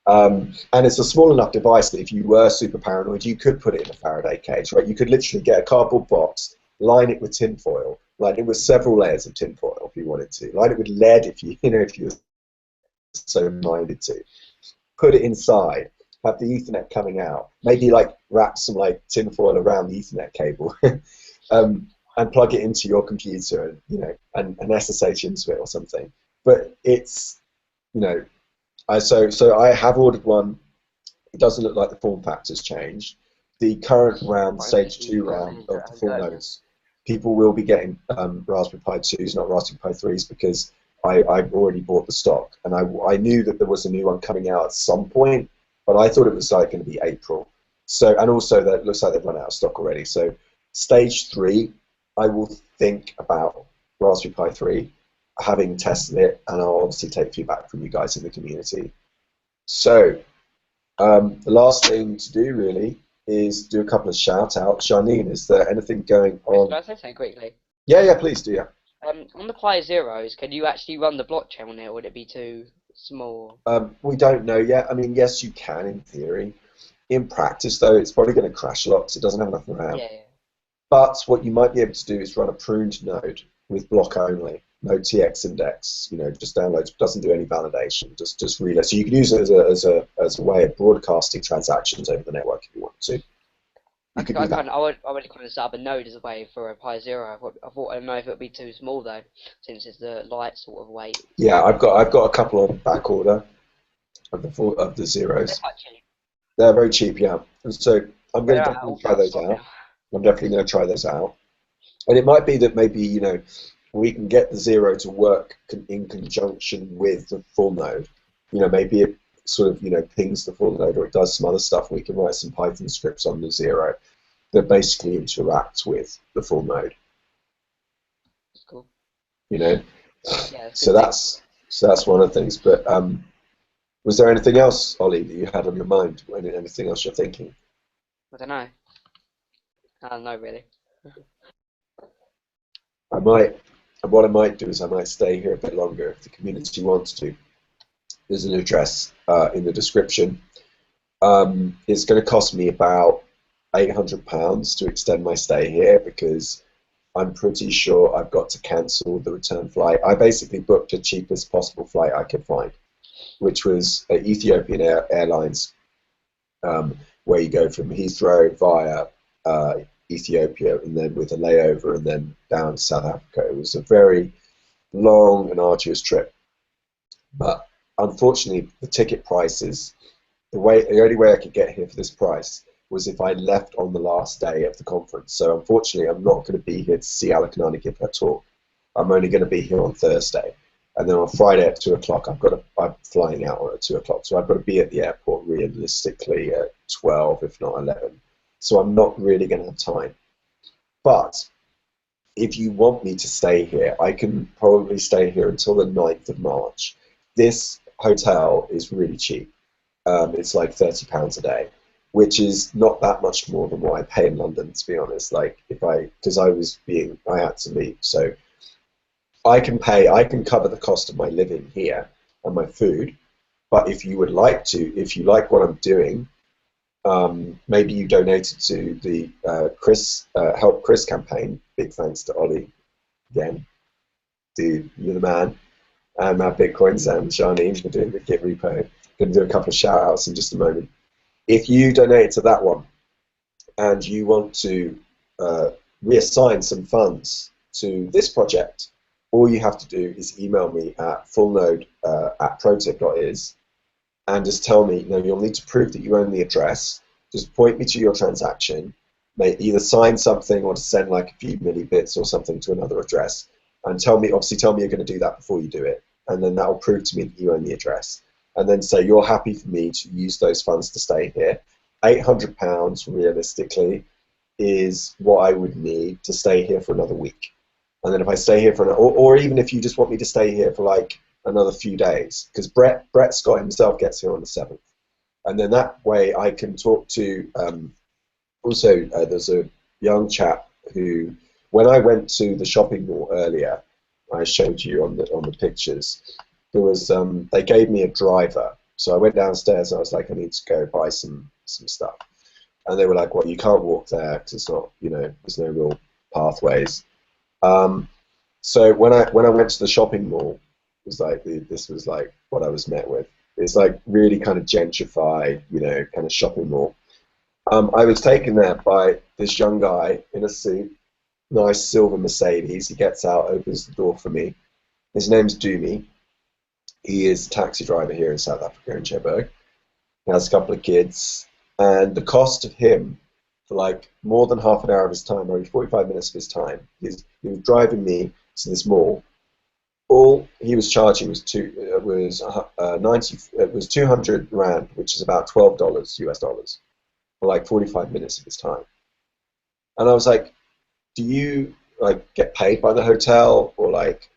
And it's a small enough device that if you were super paranoid, you could put it in a Faraday cage, right? You could literally get a cardboard box, line it with tinfoil, line it with several layers of tinfoil if you wanted to, line it with lead if you were so minded to, put it inside, have the Ethernet coming out, maybe like wrap some like tinfoil around the Ethernet cable, and plug it into your computer, and and SSH into it or something. But it's so I have ordered one. It doesn't look like the form factor's changed. The current round, stage 2 round of the Fullnodes, people will be getting Raspberry Pi 2s, not Raspberry Pi 3s, because I've already bought the stock, and I knew that there was a new one coming out at some point, but I thought it was like going to be April. So, and also that it looks like they've run out of stock already. So, stage 3, I will think about Raspberry Pi 3, having tested it, and I'll obviously take feedback from you guys in the community. So, the last thing to do really is do a couple of shout-outs. Janine, is there anything going on? Can I say something quickly? Yeah, please do, yeah. On the Pi Zeros, can you actually run the blockchain on it, or would it be too small? We don't know yet. I mean, yes, you can in theory. In practice, though, it's probably going to crash a lot because it doesn't have enough RAM. Yeah. But what you might be able to do is run a pruned node with block only, no TX index. Just downloads, doesn't do any validation, just relay. So you can use it as a way of broadcasting transactions over the network if you want to. I would kind of set up a node as a way for a Pi Zero. I don't know if it would be too small though, since it's the light sort of weight. Yeah, I've got a couple on back order of the zeros. They're quite cheap. They're very cheap, yeah. And so I'm going to definitely try those out. I'm definitely going to try those out. And it might be that maybe we can get the Zero to work in conjunction with the full node. Maybe it sort of pings the full node, or it does some other stuff. We can write some Python scripts on the Zero that basically interact with the full node. That's cool. Yeah, so that's one of the things. But was there anything else, Ollie, that you had on your mind? Anything else you're thinking? I don't know. I don't know really. What I might do is I might stay here a bit longer if the community wants to. There's an address in the description. It's going to cost me about £800 to extend my stay here because I'm pretty sure I've got to cancel the return flight. I basically booked the cheapest possible flight I could find, which was Ethiopian Airlines. where you go from Heathrow via Ethiopia, and then with a layover, and then down to South Africa. It was a very long and arduous trip, but unfortunately, the ticket prices, the only way I could get here for this price was if I left on the last day of the conference. So unfortunately, I'm not going to be here to see Alakanani give her talk. I'm only going to be here on Thursday, and then on Friday at 2 o'clock, I'm flying out at 2 o'clock. So I've got to be at the airport realistically at 12, if not 11. So I'm not really going to have time. But if you want me to stay here, I can probably stay here until the 9th of March. This hotel is really cheap. It's like £30 a day, which is not that much more than what I pay in London, to be honest. Like because I had to leave, so I can cover the cost of my living here and my food. But if you like what I'm doing, maybe you donated to the Help Chris campaign. Big thanks to Ollie again, dude, you're the man. And Matt Bitcoins and Shani for doing the Git repo. Going to do a couple of shout outs in just a moment. If you donate to that one and you want to reassign some funds to this project, all you have to do is email me at fullnode@protip.is and just tell me, you'll need to prove that you own the address. Just point me to your transaction, either sign something or to send like a few millibits or something to another address, and tell me you're going to do that before you do it, and then that will prove to me that you own the address. And then say you're happy for me to use those funds to stay here. £800 realistically is what I would need to stay here for another week. And then if I stay here for or even if you just want me to stay here for like another few days, because Brett Scott himself gets here on the 7th. And then that way I can talk to, there's a young chap who, when I went to the shopping mall earlier, I showed you on the pictures, there was, they gave me a driver. So I went downstairs and I was like, I need to go buy some stuff. And they were like, well, you can't walk there because it's not, there's no real pathways. So when I went to the shopping mall, it was like, this was like what I was met with. It's like really kind of gentrified, kind of shopping mall. I was taken there by this young guy in a suit, nice silver Mercedes. He gets out, opens the door for me. His name's Doomy. He is a taxi driver here in South Africa, in Johannesburg. He has a couple of kids, and the cost of him for like more than half an hour of his time, maybe 45 minutes of his time, he was driving me to this mall. All he was charging was 200 rand, which is about $12 US dollars, for like 45 minutes of his time. And I was like, do you like get paid by the hotel or like?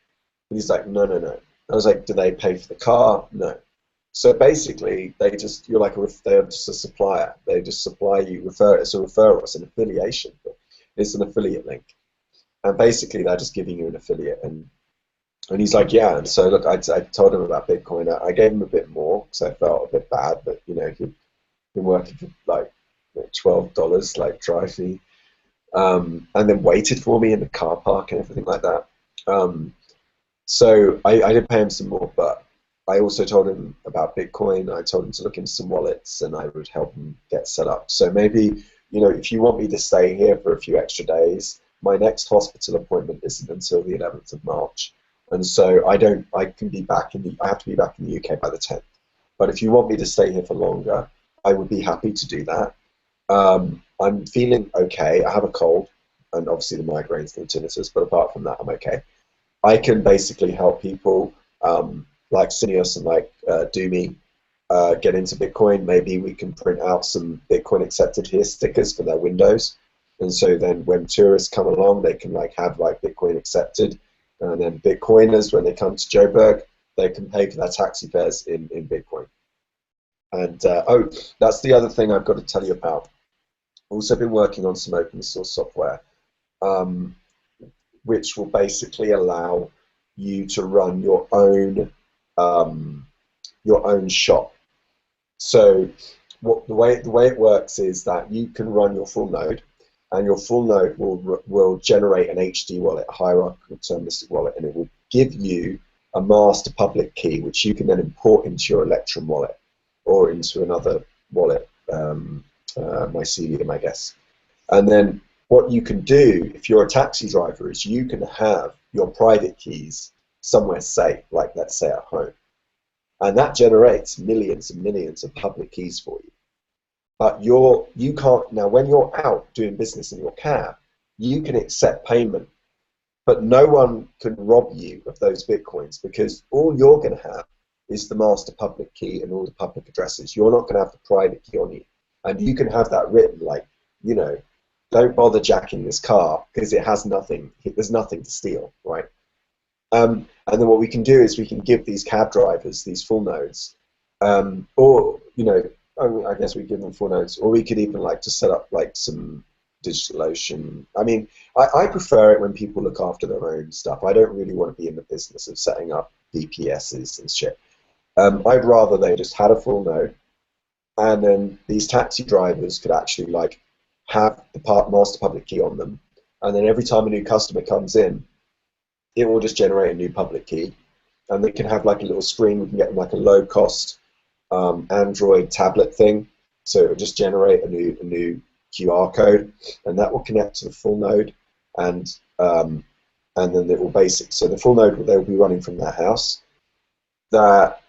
And he's like, no. I was like, do they pay for the car? No. So basically, they're just a supplier. They just supply you, it's a referral, it's an affiliation. It's an affiliate link. And basically, they're just giving you an affiliate. And he's like, yeah. And so look, I told him about Bitcoin. I gave him a bit more because I felt a bit bad, but he'd been working for like $12, like dry fee, and then waited for me in the car park and everything like that. So I did pay him some more, but I also told him about Bitcoin. I told him to look into some wallets, and I would help him get set up. So maybe, if you want me to stay here for a few extra days, my next hospital appointment isn't until the 11th of March. And so I have to be back in the UK by the 10th. But if you want me to stay here for longer, I would be happy to do that. I'm feeling okay. I have a cold, and obviously the migraines and the tinnitus, but apart from that, I'm okay. I can basically help people like Sinius and like Doomy get into Bitcoin. Maybe we can print out some Bitcoin accepted here stickers for their windows, and so then when tourists come along, they can like have like Bitcoin accepted, and then Bitcoiners, when they come to Joburg, they can pay for their taxi fares in Bitcoin. And that's the other thing I've got to tell you about. Also been working on some open source software, which will basically allow you to run your own shop. So the way it works is that you can run your full node, and your full node will generate an HD wallet, a hierarchical deterministic wallet, and it will give you a master public key, which you can then import into your Electrum wallet or into another wallet mycelium, I guess. And then what you can do if you're a taxi driver is you can have your private keys somewhere safe, like let's say at home. And that generates millions and millions of public keys for you. But you can't, now when you're out doing business in your cab, you can accept payment, but no one can rob you of those Bitcoins because all you're going to have is the master public key and all the public addresses. You're not going to have the private key on you. And you can have that written like, you know, don't bother jacking this car because it has nothing, there's nothing to steal, right? And then what we can do is we can give these cab drivers these full nodes, or, you know, I guess we give them full nodes, or we could even like to set up like some DigitalOcean. I mean, I prefer it when people look after their own stuff. I don't really want to be in the business of setting up VPSs and shit. I'd rather they just had a full node, and then these taxi drivers could actually like have the master public key on them, and then every time a new customer comes in, it will just generate a new public key, and they can have like a little screen. We can get them like a low-cost Android tablet thing, so it will just generate a new QR code, and that will connect to the full node, and then it will so the full node they'll be running from their house. That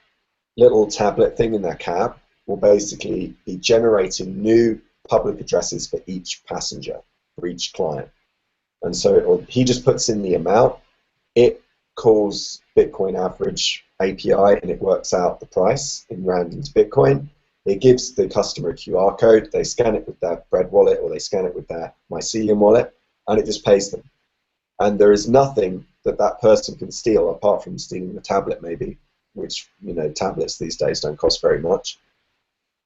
little tablet thing in their cab will basically be generating new public addresses for each passenger, for each client, and so he just puts in the amount. It calls Bitcoin average API and it works out the price in rand into Bitcoin. It gives the customer a QR code. They scan it with their Bread wallet or they scan it with their Mycelium wallet, and it just pays them. And there is nothing that that person can steal apart from stealing the tablet, maybe, which, you know, tablets these days don't cost very much.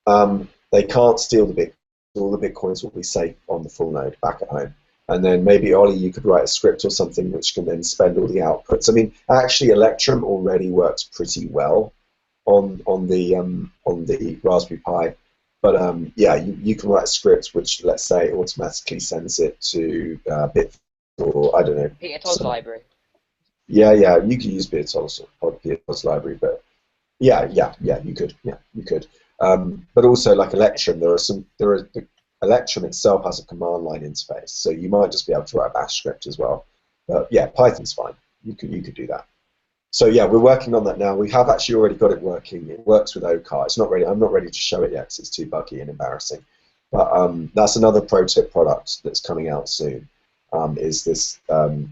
They can't steal the Bitcoin. All the Bitcoins will be safe on the full node back at home. And then maybe, Ollie, you could write a script or something which can then spend all the outputs. I mean, actually, Electrum already works pretty well on the Raspberry Pi, but yeah, you can write a script which, let's say, automatically sends it to Bit, or I don't know. OKTurtles library. Yeah, you could use OKTurtles library, but yeah, you could. But also, like Electrum, Electrum itself has a command line interface, so you might just be able to write a bash script as well. But yeah, Python's fine. You could do that. So yeah, we're working on that now. We have actually already got it working. It works with OKR. It's not ready. I'm not ready to show it yet because it's too buggy and embarrassing. But that's another pro tip product that's coming out soon. Is this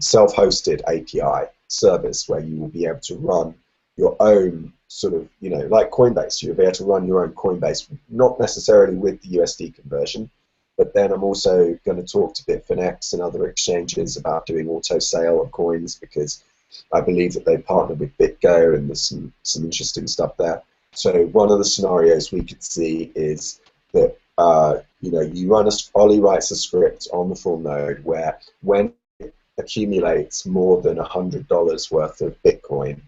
self-hosted API service where you will be able to run your own sort of, you know, like Coinbase. You'll be able to run your own Coinbase, not necessarily with the USD conversion. But then I'm also going to talk to Bitfinex and other exchanges about doing auto sale of coins, because I believe that they partner with BitGo and there's some interesting stuff there. So one of the scenarios we could see is that you know, Ollie writes a script on the full node where when it accumulates more than $100 worth of Bitcoin,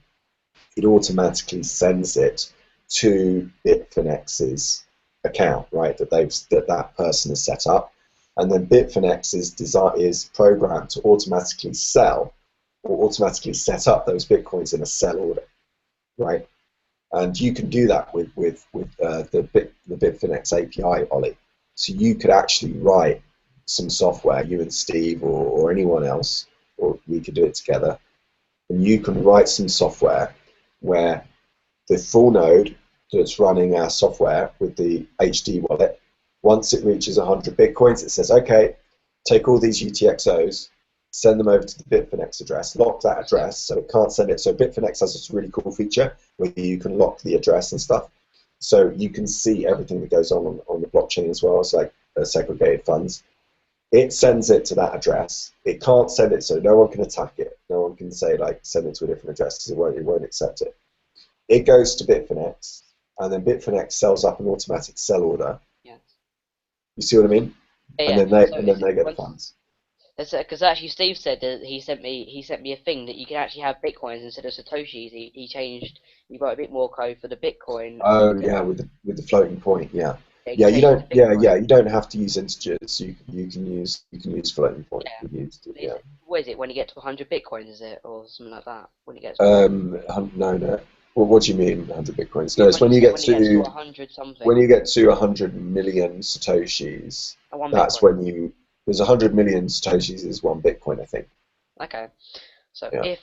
it automatically sends it to Bitfinex's account, right? That person has set up, and then Bitfinex is programmed to automatically sell or automatically set up those Bitcoins in a sell order, right? And you can do that with the Bitfinex API, Ollie. So you could actually write some software, you and Steve or anyone else, or we could do it together, and you can write some software where the full node that's running our software with the HD wallet, once it reaches 100 Bitcoins, it says, okay, take all these UTXOs, send them over to the Bitfinex address, lock that address so it can't send it. So Bitfinex has this really cool feature where you can lock the address and stuff. So you can see everything that goes on the blockchain as well. It's like segregated funds. It sends it to that address. It can't send it, so no one can attack it. No one can say, like, send it to a different address, because it won't accept it. It goes to Bitfinex, and then Bitfinex sells up an automatic sell order. Yes. You see what I mean? Yeah, and then they get the funds. Because actually Steve said that he sent me a thing that you can actually have Bitcoins instead of Satoshis. He wrote a bit more code for the Bitcoin. Oh yeah, with the floating point, yeah. Yeah, you don't have to use integers. You can use floating point. Yeah. What is it when you get to 100 Bitcoins? Is it or something like that? When you get no. Well, what do you mean 100 bitcoins? No, How it's much when you you get get when you get to to 100 something? when you get to 100 million satoshis. One That's Bitcoin. when there's 100 million satoshis is one Bitcoin, I think. Okay. So Yeah.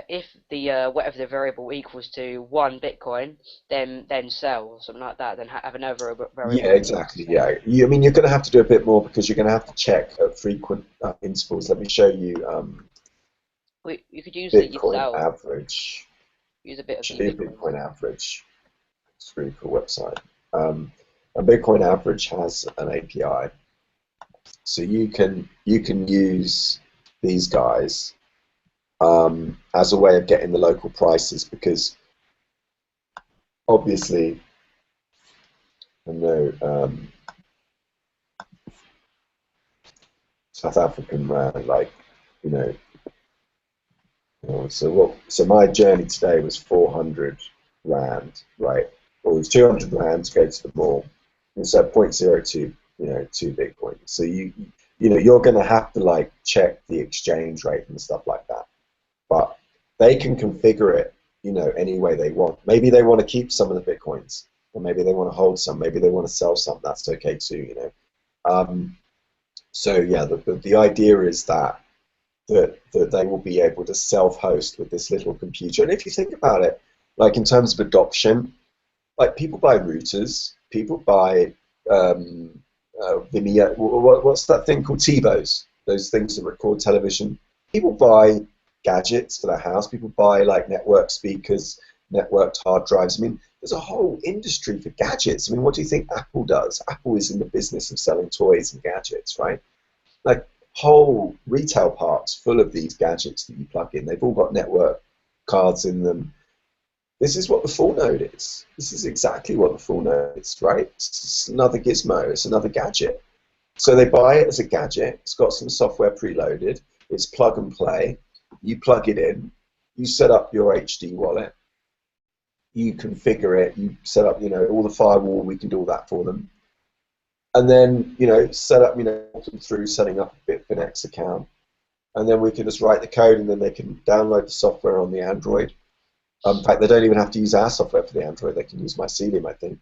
if the whatever the variable equals to 1 Bitcoin, then sell or something like that. Then have another variable. Yeah, exactly. Yeah, I mean, you're going to have to do a bit more because you're going to have to check at frequent intervals. Let me show you You could use the Bitcoin yourself. average. Use a bit of Show the you Bitcoin. Bitcoin average. It's a really cool website. A Bitcoin average has an API, so you can use these guys as a way of getting the local prices because obviously I know South African rand, like you know. So my journey today was 400 rand, right? Or it was 200 rand to go to the mall. And so 0.02, 2 Bitcoin. So you're going to have to like check the exchange rate and stuff like that. But they can configure it, any way they want. Maybe they want to keep some of the Bitcoins, or maybe they want to hold some. Maybe they want to sell some. That's okay too. So yeah, the idea is that they will be able to self-host with this little computer. And if you think about it, like in terms of adoption, like people buy routers, people buy Vimeo. What's that thing called? TiVos, those things that record television. People buy gadgets for their house. People buy like network speakers, networked hard drives. I mean, there's a whole industry for gadgets. I mean, what do you think Apple does? Apple is in the business of selling toys and gadgets, right? Like whole retail parks full of these gadgets that you plug in. They've all got network cards in them. This is what the full node is. This is exactly what the full node is, right? It's another gizmo. It's another gadget. So they buy it as a gadget. It's got some software preloaded. It's plug and play. You plug it in. You set up your HD wallet. You configure it. You set up, all the firewall. We can do all that for them. And then, set up, walk them through setting up a Bitfinex account. And then we can just write the code, and then they can download the software on the Android. In fact, they don't even have to use our software for the Android. They can use Mycelium, I think.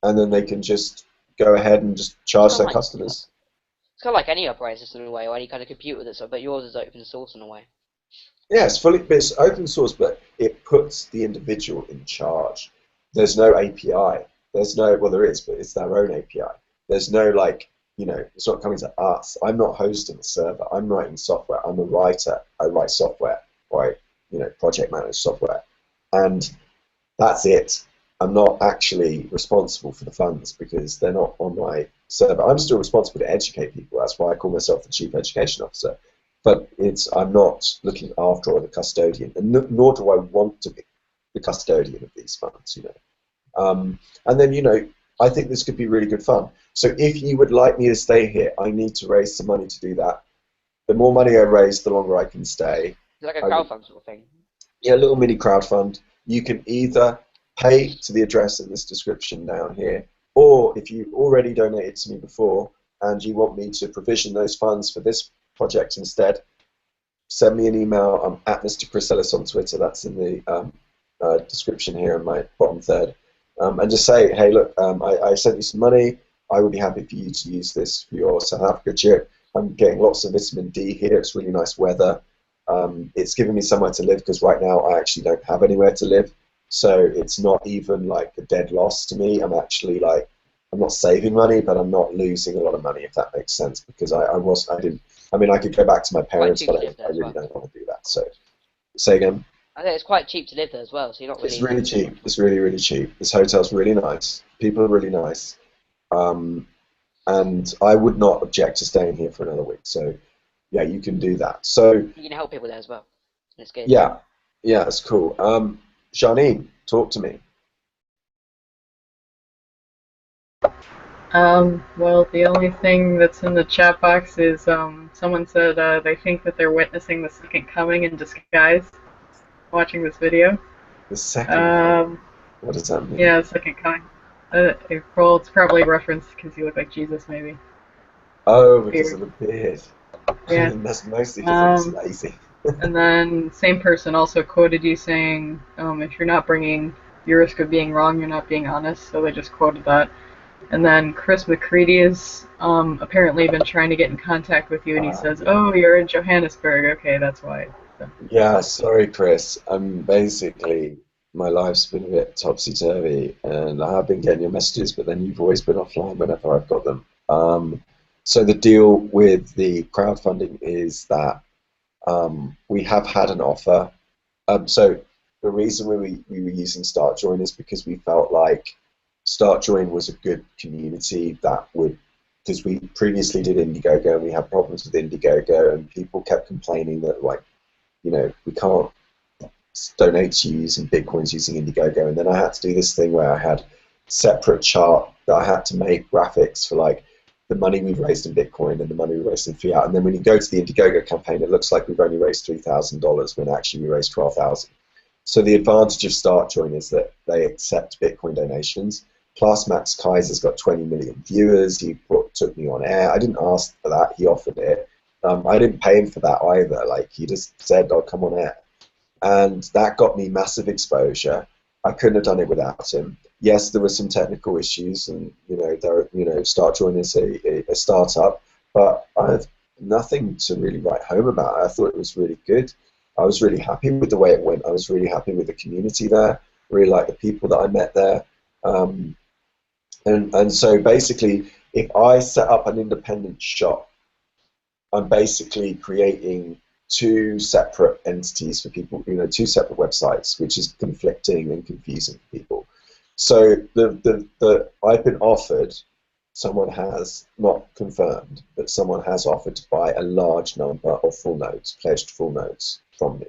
And then they can just go ahead and just charge their customers. It's kind of like any operating system in a way, or any kind of computer that's, but yours is open source in a way. Yeah, it's open source, but it puts the individual in charge. There's no API. Well, there is, but it's their own API. There's no it's not coming to us. I'm not hosting a server. I'm writing software. I'm a writer. I write software, right? Project manage software. And that's it. I'm not actually responsible for the funds because they're not on my server. I'm still responsible to educate people. That's why I call myself the Chief Education Officer. But I'm not looking after or the custodian, and nor do I want to be the custodian of these funds. And then I think this could be really good fun. So if you would like me to stay here, I need to raise some money to do that. The more money I raise, the longer I can stay. It's like a crowdfund sort of thing. Yeah, a little mini crowdfund. You can either pay to the address in this description down here, or if you already donated to me before and you want me to provision those funds for this project instead, send me an email. I'm at Mr. Chris Ellis on Twitter. That's in the description here in my bottom third. And just say, hey, look, I sent you some money. I would be happy for you to use this for your South Africa trip. I'm getting lots of vitamin D here. It's really nice weather. It's giving me somewhere to live because right now I actually don't have anywhere to live. So it's not even like a dead loss to me. I'm actually I'm not saving money, but I'm not losing a lot of money, if that makes sense, because I could go back to my parents, but I really don't want to do that. So, say again. I think it's quite cheap to live there as well, so you're not really... It's really cheap. It's really, really cheap. This hotel's really nice. People are really nice. And I would not object to staying here for another week. So, yeah, you can do that. So you can help people there as well. It's good. Yeah, it's cool. Janine, talk to me. Well, the only thing that's in the chat box is someone said they think that they're witnessing the second coming in disguise watching this video. The second what does that mean? Yeah, second coming. Well, it's probably a reference because you look like Jesus, maybe. Oh, because of the beard. Yeah. That's mostly because I'm just lazy. And then same person also quoted you saying, if you're not bringing your risk of being wrong, you're not being honest. So they just quoted that. And then Chris McCready has apparently been trying to get in contact with you, and he says, Yeah. "Oh, you're in Johannesburg. Okay, that's why." So, Yeah, sorry, Chris. Basically, my life's been a bit topsy-turvy, and I have been getting your messages, but then you've always been offline whenever I've got them. So the deal with the crowdfunding is that we have had an offer. So the reason we were using StartJoin is because we felt like StartJoin was a good community that would, because we previously did Indiegogo and we had problems with Indiegogo, and people kept complaining that, like, we can't donate to you using Bitcoins using Indiegogo. And then I had to do this thing where I had separate chart that I had to make graphics for, like, the money we've raised in Bitcoin and the money we raised in fiat. And then when you go to the Indiegogo campaign, it looks like we've only raised $3,000 when actually we raised 12,000. So the advantage of StartJoin is that they accept Bitcoin donations. Plus, Max Kaiser's got 20 million viewers. He took me on air. I didn't ask for that. He offered it. I didn't pay him for that either. Like, he just said, "I'll come on air." And that got me massive exposure. I couldn't have done it without him. Yes, there were some technical issues, and StartJoin is a startup, but I have nothing to really write home about. I thought it was really good. I was really happy with the way it went. I was really happy with the community there. Really like the people that I met there. Um, and so basically, if I set up an independent shop, I'm basically creating two separate entities for people, two separate websites, which is conflicting and confusing for people. So I've been offered, someone has not confirmed, but someone has offered to buy a large number of Fullnodes, pledged Fullnodes from me,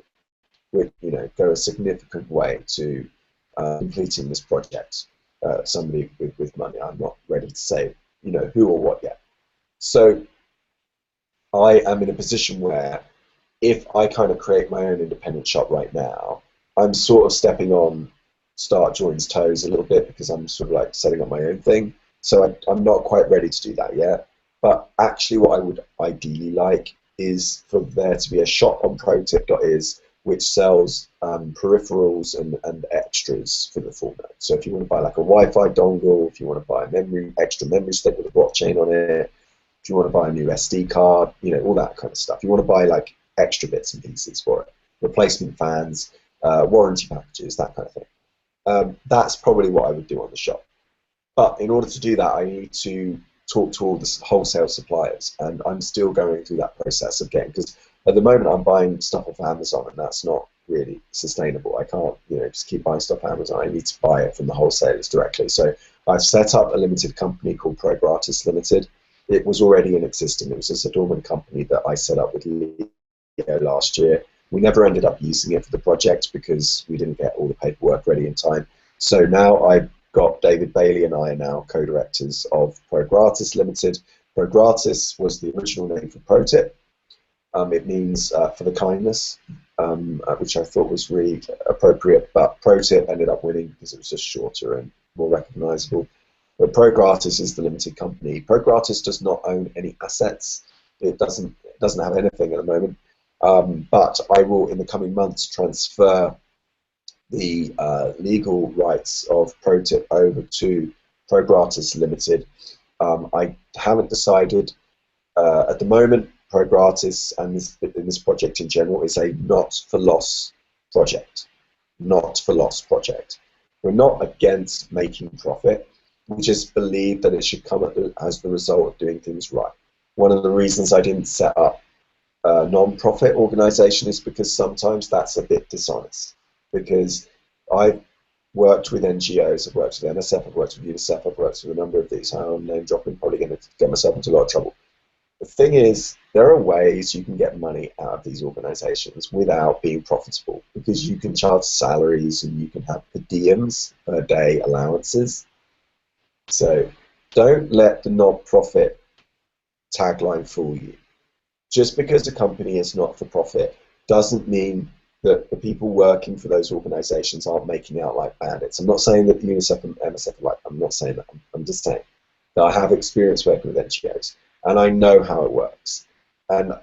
which go a significant way to completing this project. Somebody with money. I'm not ready to say who or what yet. So I am in a position where, if I kind of create my own independent shop right now, I'm sort of stepping on StartJoin's toes a little bit, because I'm sort of like setting up my own thing. So I'm not quite ready to do that yet. But actually what I would ideally like is for there to be a shop on protip.is which sells peripherals and extras for the Fullnode. So if you want to buy like a Wi-Fi dongle, if you want to buy a extra memory stick with a blockchain on it, if you want to buy a new SD card, all that kind of stuff. You want to buy like extra bits and pieces for it, replacement fans, warranty packages, that kind of thing. That's probably what I would do on the shop. But in order to do that, I need to talk to all the wholesale suppliers, and I'm still going through that process of getting, because at the moment I'm buying stuff off Amazon, and that's not really sustainable. I can't, just keep buying stuff off Amazon. I need to buy it from the wholesalers directly. So I've set up a limited company called ProGratis Limited. It was already in existence. It was just a dormant company that I set up with Leo last year. We never ended up using it for the project because we didn't get all the paperwork ready in time. So now I've got David Bailey and I are now co-directors of ProGratis Limited. ProGratis was the original name for ProTip. It means for the kindness, which I thought was really appropriate, but ProTip ended up winning because it was just shorter and more recognizable. But ProGratis is the limited company. ProGratis does not own any assets. It doesn't have anything at the moment. But I will, in the coming months, transfer the legal rights of ProTip over to ProGratis Limited. I haven't decided at the moment. ProGratis and this project in general is a not-for-loss project. Not-for-loss project. We're not against making profit. We just believe that it should come as the result of doing things right. One of the reasons I didn't set up a non-profit organization is because sometimes that's a bit dishonest. Because I've worked with NGOs, I've worked with NSF, I've worked with UNICEF, I've worked with a number of these. I'm name dropping, probably going to get myself into a lot of trouble. The thing is, there are ways you can get money out of these organizations without being profitable, because you can charge salaries and you can have per diems, per day allowances. So don't let the non-profit tagline fool you. Just because a company is not for profit doesn't mean that the people working for those organizations aren't making out like bandits. I'm not saying that UNICEF and MSF are like, I'm not saying that. I'm just saying that I have experience working with NGOs and I know how it works. And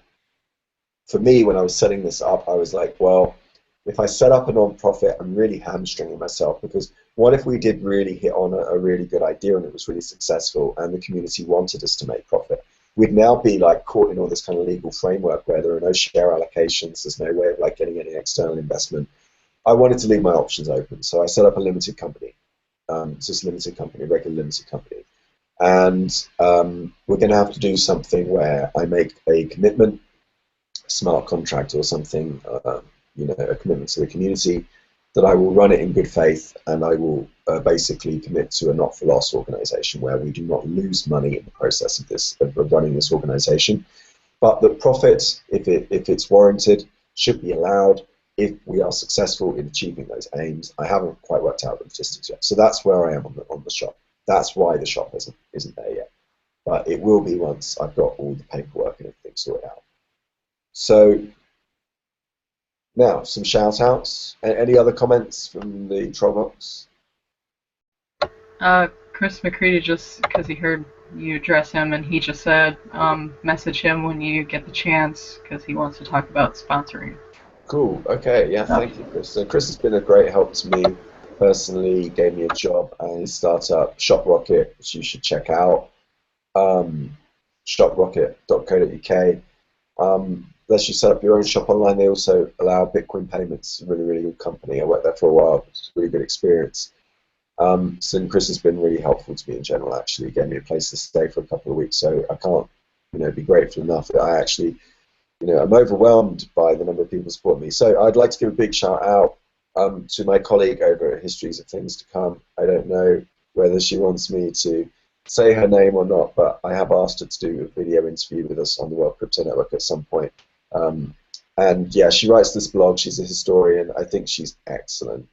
for me, when I was setting this up, I was like, well, if I set up a non-profit, I'm really hamstringing myself, because what if we did really hit on a really good idea and it was really successful and the community wanted us to make profit? We'd now be like caught in all this kind of legal framework where there are no share allocations, there's no way of like getting any external investment. I wanted to leave my options open, so I set up a limited company, just limited company, regular limited company. And we're going to have to do something where I make a commitment, a smart contract or something, you know, a commitment to the community, that I will run it in good faith, and I will basically commit to a not-for-loss organization where we do not lose money in the process of this, of running this organization, but the profit, if it's warranted, should be allowed if we are successful in achieving those aims. I haven't quite worked out the logistics yet, so that's where I am on the shop. That's why the shop isn't there yet, but it will be once I've got all the paperwork and everything sorted out. So now some shout outs. Any other comments from the troll box? Chris McCready, just because he heard you address him, and he just said message him when you get the chance because he wants to talk about sponsoring. Cool. Okay. Yeah. Thank you, Chris. So Chris has been a great help to me personally. Gave me a job at his startup, ShopRocket, which you should check out. Shoprocket.co.uk. Lets you set up your own shop online. They also allow Bitcoin payments. A really, really good company. I worked there for a while. It's a really good experience. So Chris has been really helpful to me in general. Actually, gave me a place to stay for a couple of weeks. So I can't, be grateful enough. I actually. I'm overwhelmed by the number of people supporting me. So I'd like to give a big shout out to my colleague over at Histories of Things to Come. I don't know whether she wants me to say her name or not, but I have asked her to do a video interview with us on the World Crypto Network at some point. And yeah, she writes this blog. She's a historian. I think she's excellent.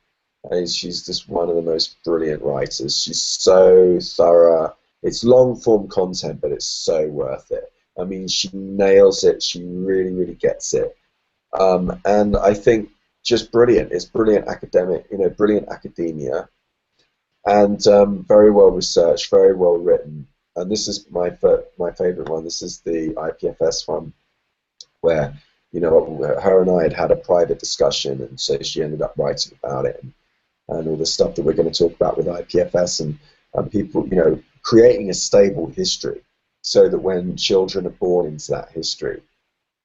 And she's just one of the most brilliant writers. She's so thorough. It's long form content, but it's so worth it. I mean, she nails it. She really, really gets it. And I think just brilliant. It's brilliant academic, brilliant academia, and very well researched, very well written. And this is my favorite one. This is the IPFS one, where her and I had a private discussion, and so she ended up writing about it and all the stuff that we're going to talk about with IPFS and people, creating a stable history, so that when children are born into that history,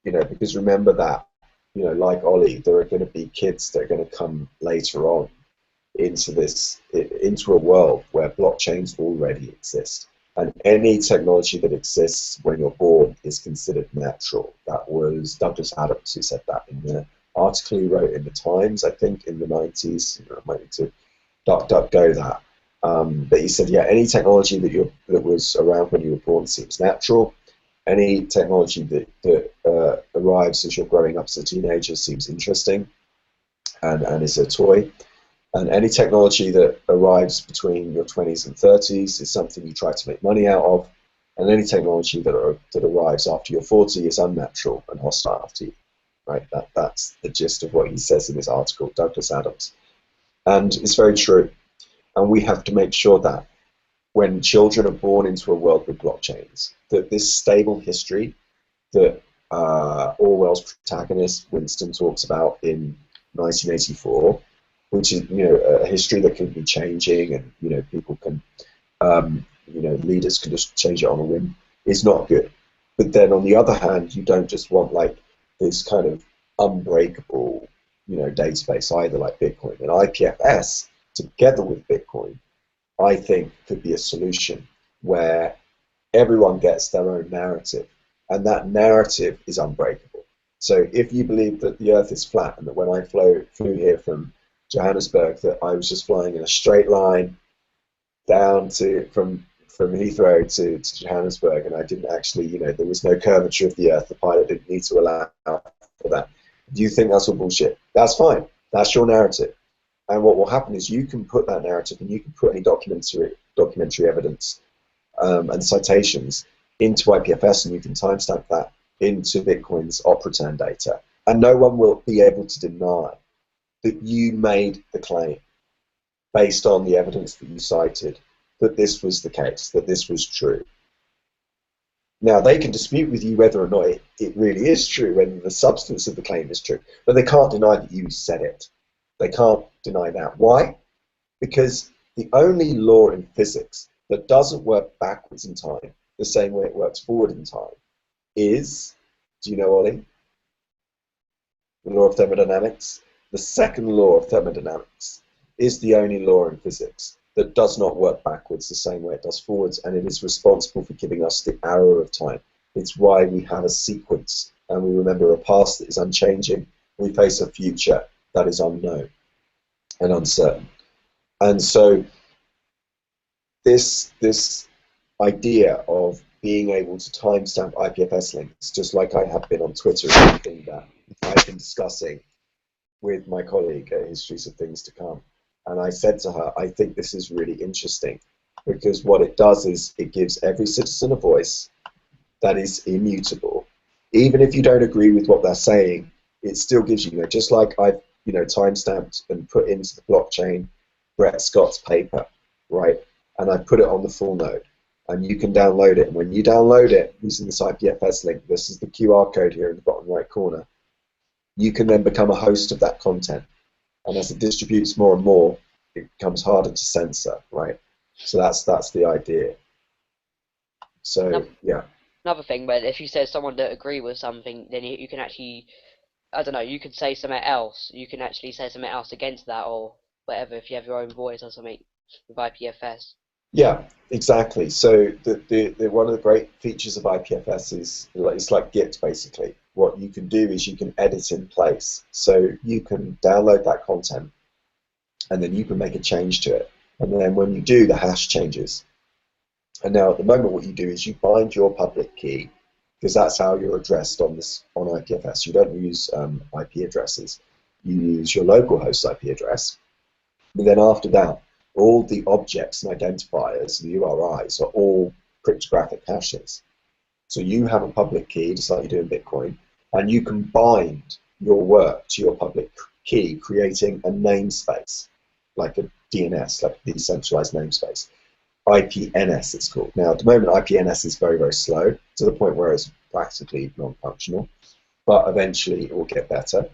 because remember that, like Ollie, there are going to be kids that are going to come later on into a world where blockchains already exist. And any technology that exists when you're born is considered natural. That was Douglas Adams who said that in the article he wrote in the Times, I think, in the 90s. I might need to DuckDuckGo that. But he said, yeah, any technology that was around when you were born seems natural. Any technology that arrives as you're growing up as a teenager seems interesting and is a toy. And any technology that arrives between your 20s and 30s is something you try to make money out of. And any technology that arrives after you're 40 is unnatural and hostile to you. Right? That's the gist of what he says in this article, Douglas Adams. And it's very true. And we have to make sure that when children are born into a world with blockchains, that this stable history that Orwell's protagonist Winston talks about in 1984, which is a history that can be changing, and people can leaders can just change it on a whim, is not good. But then on the other hand, you don't just want like this kind of unbreakable database either, like Bitcoin. And IPFS together with Bitcoin, I think, could be a solution where everyone gets their own narrative, and that narrative is unbreakable. So if you believe that the Earth is flat, and that when I flew here from Johannesburg, that I was just flying in a straight line down from Heathrow to Johannesburg, and I didn't actually, there was no curvature of the Earth, the pilot didn't need to allow for that. Do you think that's all bullshit? That's fine. That's your narrative. And what will happen is you can put that narrative, and you can put any documentary evidence and citations into IPFS, and you can timestamp that into Bitcoin's op return data. And no one will be able to deny that you made the claim based on the evidence that you cited that this was the case, that this was true. Now, they can dispute with you whether or not it really is true, whether the substance of the claim is true, but they can't deny that you said it. They can't deny that. Why? Because the only law in physics that doesn't work backwards in time the same way it works forward in time is, do you know, Ollie? The law of thermodynamics. The second law of thermodynamics is the only law in physics that does not work backwards the same way it does forwards, and it is responsible for giving us the arrow of time. It's why we have a sequence, and we remember a past that is unchanging. We face a future that is unknown and uncertain. And so this idea of being able to timestamp IPFS links, just like I have been on Twitter, is something that I've been discussing with my colleague at Histories of Things to Come. And I said to her, I think this is really interesting, because what it does is it gives every citizen a voice that is immutable. Even if you don't agree with what they're saying, it still gives you, just like I've, timestamped and put into the blockchain Brett Scott's paper, right? And I put it on the Fullnode, and you can download it. And when you download it using this IPFS link, this is the QR code here in the bottom right corner, you can then become a host of that content. And as it distributes more and more, it becomes harder to censor, right? So that's the idea. So, yeah. Another thing, but if you say someone don't agree with something, then you can actually, I don't know, you could say something else. You can actually say something else against that or whatever if you have your own voice or something with IPFS. Yeah, exactly. So the one of the great features of IPFS is it's like Git, basically. What you can do is you can edit in place. So you can download that content, and then you can make a change to it. And then when you do, the hash changes. And now at the moment what you do is you bind your public key, because that's how you're addressed on IPFS. You don't use IP addresses. You use your local host IP address. And then after that, all the objects and identifiers, the URIs, are all cryptographic hashes. So you have a public key, just like you do in Bitcoin, and you can bind your work to your public key, creating a namespace, like a DNS, like a decentralized namespace. IPNS it's called. Now at the moment IPNS is very, very slow, to the point where it's practically non-functional, but eventually it will get better.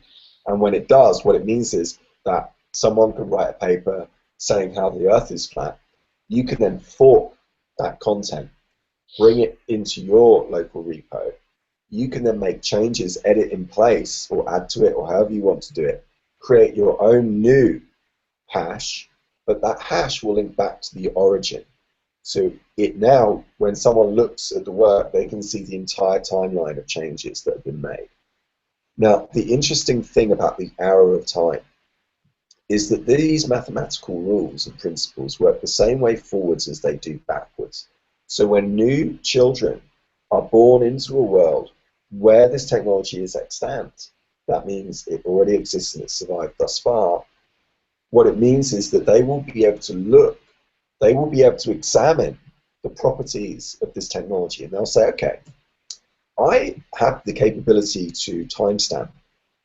And when it does, what it means is that someone can write a paper saying how the Earth is flat. You can then fork that content, bring it into your local repo. You can then make changes, edit in place, or add to it, or however you want to do it. Create your own new hash, but that hash will link back to the origin. So it now, when someone looks at the work, they can see the entire timeline of changes that have been made. Now, the interesting thing about the arrow of time is that these mathematical rules and principles work the same way forwards as they do backwards. So when new children are born into a world where this technology is extant, that means it already exists and it's survived thus far. What it means is that they will be able to look, they will be able to examine the properties of this technology, and they'll say, okay, I have the capability to timestamp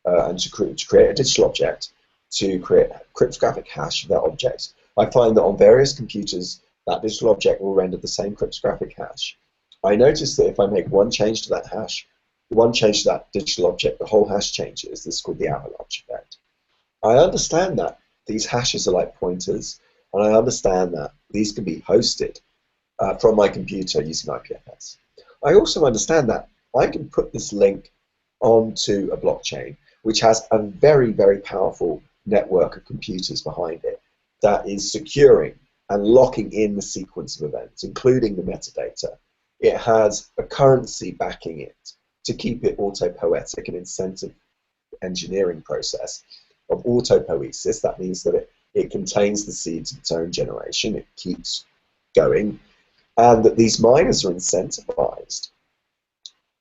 and to create a digital object, to create a cryptographic hash of that object. I find that on various computers, that digital object will render the same cryptographic hash. I notice that if I make one change to that hash, one change to that digital object, the whole hash changes. This is called the avalanche effect. I understand that these hashes are like pointers, and I understand that these can be hosted from my computer using IPFS. I also understand that I can put this link onto a blockchain, which has a very, very powerful network of computers behind it that is securing and locking in the sequence of events, including the metadata. It has a currency backing it to keep it autopoetic, an incentive engineering process of autopoiesis. That means that it contains the seeds of its own generation, it keeps going, and that these miners are incentivized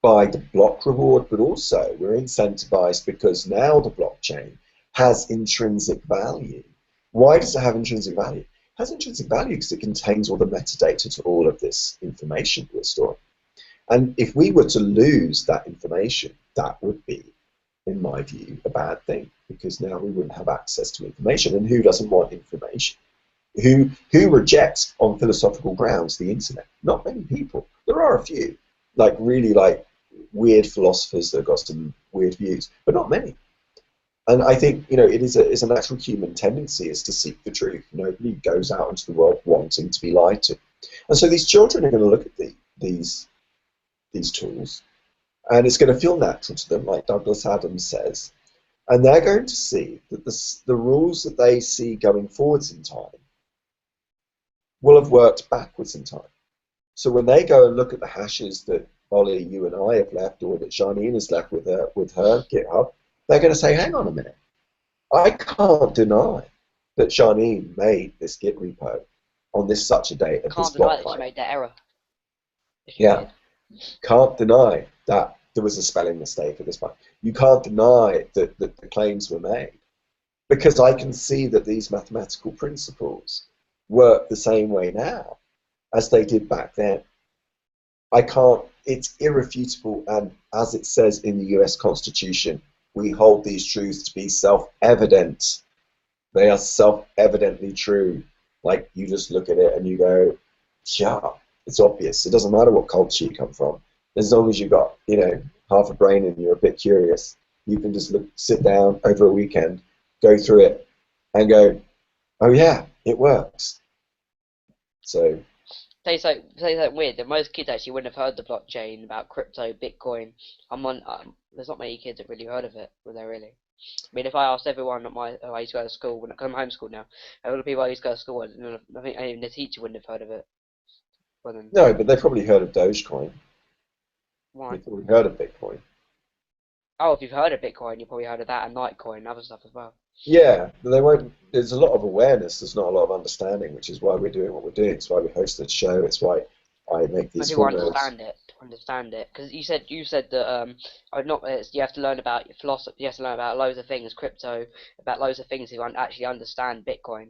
by the block reward, but also we're incentivized because now the blockchain has intrinsic value. Why does it have intrinsic value? It has intrinsic value because it contains all the metadata to all of this information we're storing. And if we were to lose that information, that would be, in my view, a bad thing, because now we wouldn't have access to information. And who doesn't want information? Who rejects on philosophical grounds the internet? Not many people. There are a few. like really like weird philosophers that have got some weird views, but not many. And I think, you know, it's a natural human tendency is to seek the truth. Nobody goes out into the world wanting to be lied to. And so these children are going to look at these tools, and it's going to feel natural to them, like Douglas Adams says, and they're going to see that the rules that they see going forwards in time will have worked backwards in time. So when they go and look at the hashes that Ollie, you and I have left, or that Janine has left with her GitHub, they're going to say, hang on a minute, I can't deny that Janine made this Git repo on this such a date at this block Can't deny that she made that error. Yeah, can't deny that there was a spelling mistake at this point. You can't deny that the claims were made, because I can see that these mathematical principles work the same way now as they did back then. I can't, it's irrefutable, and as it says in the US Constitution, we hold these truths to be self-evident. They are self-evidently true. Like, you just look at it and you go, yeah, it's obvious. It doesn't matter what culture you come from. As long as you've got, you know, half a brain and you're a bit curious, you can just sit down over a weekend, go through it, and go, oh yeah, it works. So Say something weird. That most kids actually wouldn't have heard the blockchain about crypto, Bitcoin. There's not many kids that really heard of it, were there really? I mean, if I asked everyone at I used to go to school, when I'm homeschooled now, all the people I used to go to school with, I think even the teacher wouldn't have heard of it. No, but they've probably heard of Dogecoin. Why? They've probably heard of Bitcoin. Oh, if you've heard of Bitcoin, you've probably heard of that and Litecoin and other stuff as well. Yeah, but they won't. There's a lot of awareness. There's not a lot of understanding, which is why we're doing what we're doing. It's why we host this show. It's why I make these. People understand it, because you said that you have to learn about philosophy. You have to learn about loads of things, crypto, about loads of things to actually understand Bitcoin.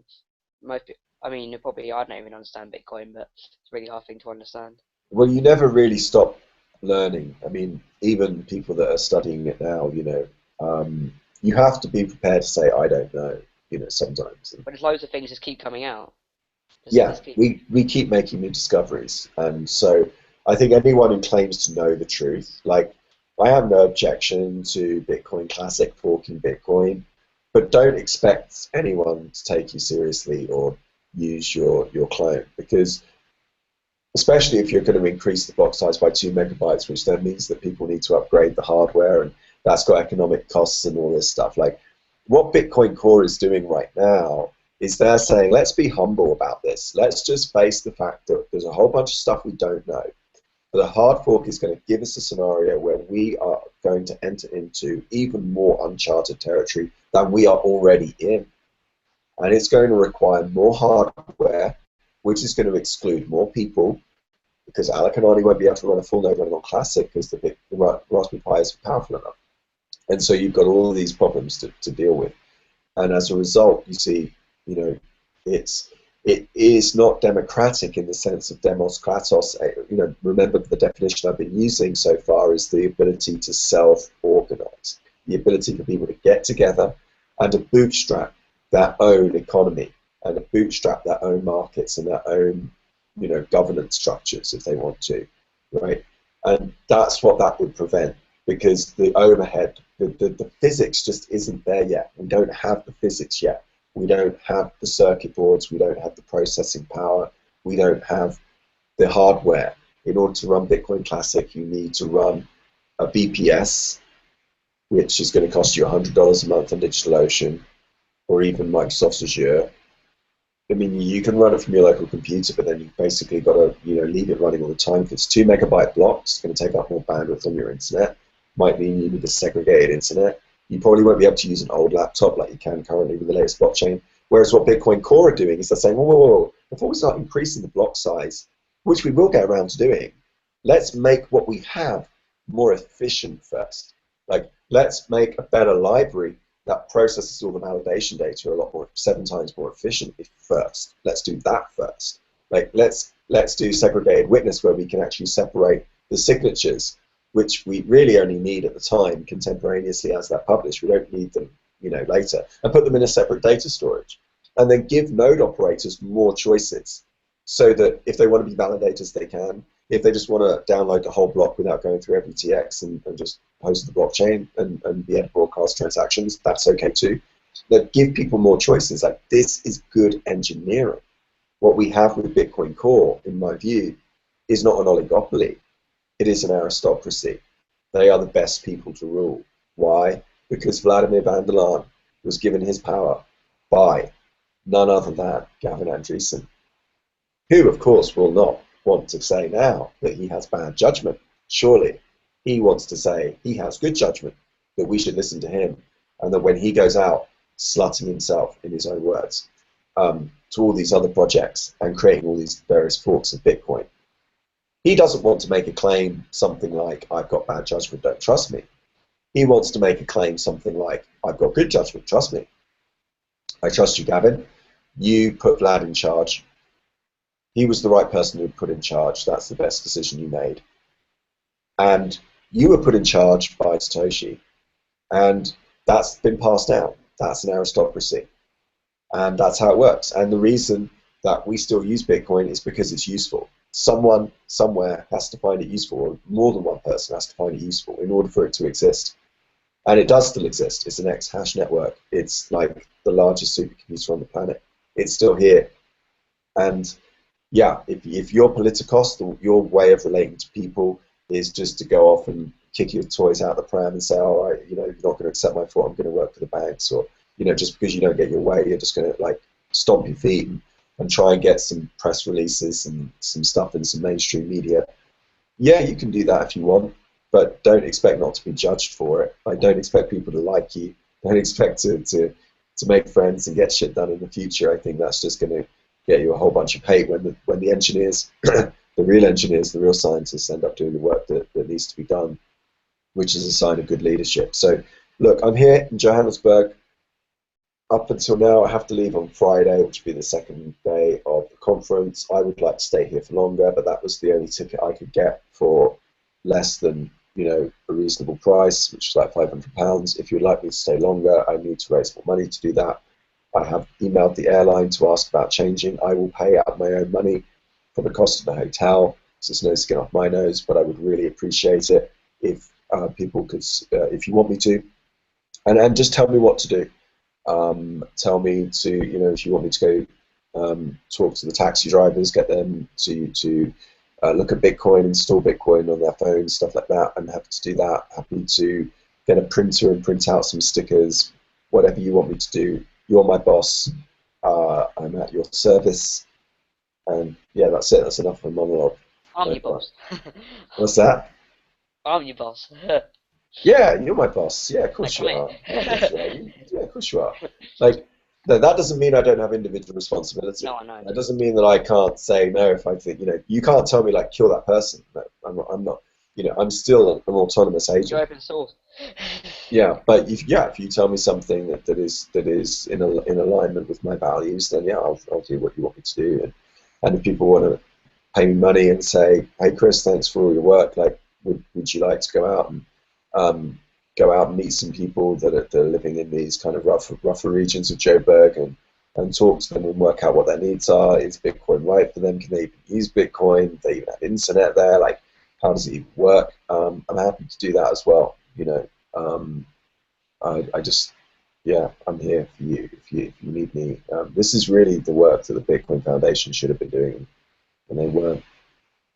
I mean, probably I don't even understand Bitcoin, but it's a really hard thing to understand. Well, you never really stop learning. I mean, even people that are studying it now, you know, you have to be prepared to say, I don't know, you know, sometimes. But there's loads of things just keep coming out. We keep making new discoveries. And so I think anyone who claims to know the truth, like, I have no objection to Bitcoin Classic forking Bitcoin, but don't expect anyone to take you seriously or use your clone, because especially if you're going to increase the block size by 2 megabytes, which then means that people need to upgrade the hardware, and that's got economic costs and all this stuff. Like, what Bitcoin Core is doing right now is they're saying, let's be humble about this. Let's just face the fact that there's a whole bunch of stuff we don't know. But the hard fork is going to give us a scenario where we are going to enter into even more uncharted territory than we are already in. And it's going to require more hardware, which is going to exclude more people, because Alec and Arnie won't be able to run a full node running on Classic because the Raspberry Pi is powerful enough. And so you've got all of these problems to deal with. And as a result, you see, you know, it is not democratic in the sense of demos kratos. You know, remember the definition I've been using so far is the ability to self-organize, the ability for people to get together and to bootstrap their own economy and to bootstrap their own markets and their own, you know, governance structures if they want to, right? And that's what that would prevent, because the overhead, the physics just isn't there yet. We don't have the physics yet. We don't have the circuit boards. We don't have the processing power. We don't have the hardware. In order to run Bitcoin Classic, you need to run a BPS, which is going to cost you $100 a month on DigitalOcean, or even Microsoft Azure. I mean, you can run it from your local computer, but then you've basically got to, you know, leave it running all the time. If it's 2 megabyte blocks, it's going to take up more bandwidth on your internet. Might mean you need a segregated internet. You probably won't be able to use an old laptop like you can currently with the latest blockchain. Whereas what Bitcoin Core are doing is they're saying, whoa, whoa, whoa, before we start increasing the block size, which we will get around to doing, let's make what we have more efficient first. Like, let's make a better library that processes all the validation data a lot more, 7 times more efficiently first. Let's do that first. Like, let's do segregated witness where we can actually separate the signatures, which we really only need at the time contemporaneously as they're published. We don't need them, you know, later, and put them in a separate data storage, and then give node operators more choices, so that if they want to be validators, they can. If they just want to download the whole block without going through every TX and just host the blockchain and be able to broadcast transactions, that's okay too. But give people more choices. Like, this is good engineering. What we have with Bitcoin Core, in my view, is not an oligopoly. It is an aristocracy. They are the best people to rule. Why? Because Vladimir van der Laan was given his power by none other than Gavin Andresen, who, of course, will not want to say now that he has bad judgment. Surely he wants to say he has good judgment, that we should listen to him, and that when he goes out slutting himself, in his own words, to all these other projects and creating all these various forks of Bitcoin, he doesn't want to make a claim something like, I've got bad judgment, don't trust me. He wants to make a claim something like, I've got good judgment, trust me. I trust you, Gavin. You put Vlad in charge. He was the right person to put in charge. That's the best decision you made. And you were put in charge by Satoshi. And that's been passed down. That's an aristocracy. And that's how it works. And the reason that we still use Bitcoin is because it's useful. Someone somewhere has to find it useful, or more than one person has to find it useful in order for it to exist. And it does still exist. It's an X-hash network. It's like the largest supercomputer on the planet. It's still here. And yeah, if your politicos, your way of relating to people, is just to go off and kick your toys out the pram and say, all right, you're not going to accept my thought, I'm going to work for the banks, or just because you don't get your way, you're just going to like stomp your feet and try and get some press releases and some stuff in some mainstream media. Yeah, you can do that if you want, but don't expect not to be judged for it. Like, don't expect people to like you. Don't expect to make friends and get shit done in the future. I think that's just going to get you a whole bunch of hate when the engineers, the real engineers, the real scientists end up doing the work that needs to be done, which is a sign of good leadership. So, look, I'm here in Johannesburg. Up until now, I have to leave on Friday, which will be the second day of the conference. I would like to stay here for longer, but that was the only ticket I could get for less than a reasonable price, which is like £500. If you'd like me to stay longer, I need to raise more money to do that. I have emailed the airline to ask about changing. I will pay out of my own money for the cost of the hotel, so there's no skin off my nose, but I would really appreciate it if people could, if you want me to, and just tell me what to do. Tell me to, if you want me to go talk to the taxi drivers, get them to look at Bitcoin, install Bitcoin on their phones, stuff like that. I'm happy to do that. Happy to get a printer and print out some stickers, whatever you want me to do. You're my boss. I'm at your service. And yeah, that's it. That's enough of a monologue. I'm your boss. What's that? I'm your boss. Yeah, you're my boss. Yeah, of course you are. Yeah, of course you are. Like, no, that doesn't mean I don't have individual responsibility. No, I know. That doesn't mean that I can't say no if I think, you can't tell me, like, kill that person. No, I'm not, I'm still an autonomous agent. You're open source. Yeah, but if you tell me something that is in alignment with my values, then yeah, I'll do what you want me to do. And if people want to pay me money and say, hey Chris, thanks for all your work, like, would you like to go out and meet some people that are living in these kind of rougher regions of Joburg and talk to them and work out what their needs are? Is Bitcoin right for them? Can they even use Bitcoin? Do they even have internet there? Like, how does it even work? I'm happy to do that as well. I just, yeah, I'm here for you if you need me. This is really the work that the Bitcoin Foundation should have been doing, and they weren't.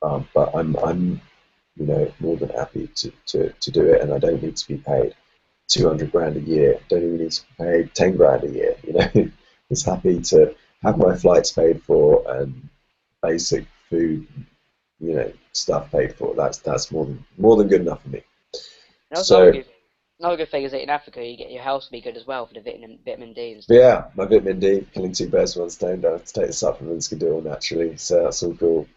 But I'm more than happy to do it, and I don't need to be paid 200 grand a year. Don't even need to be paid 10 grand a year. Just happy to have my flights paid for and basic food, stuff paid for. That's more than good enough for me. Another good thing is that in Africa you get your health to be good as well for the vitamin D and stuff. Yeah, my vitamin D, killing two birds with one stone. Don't have to take the supplements, can do it all naturally. So that's all cool.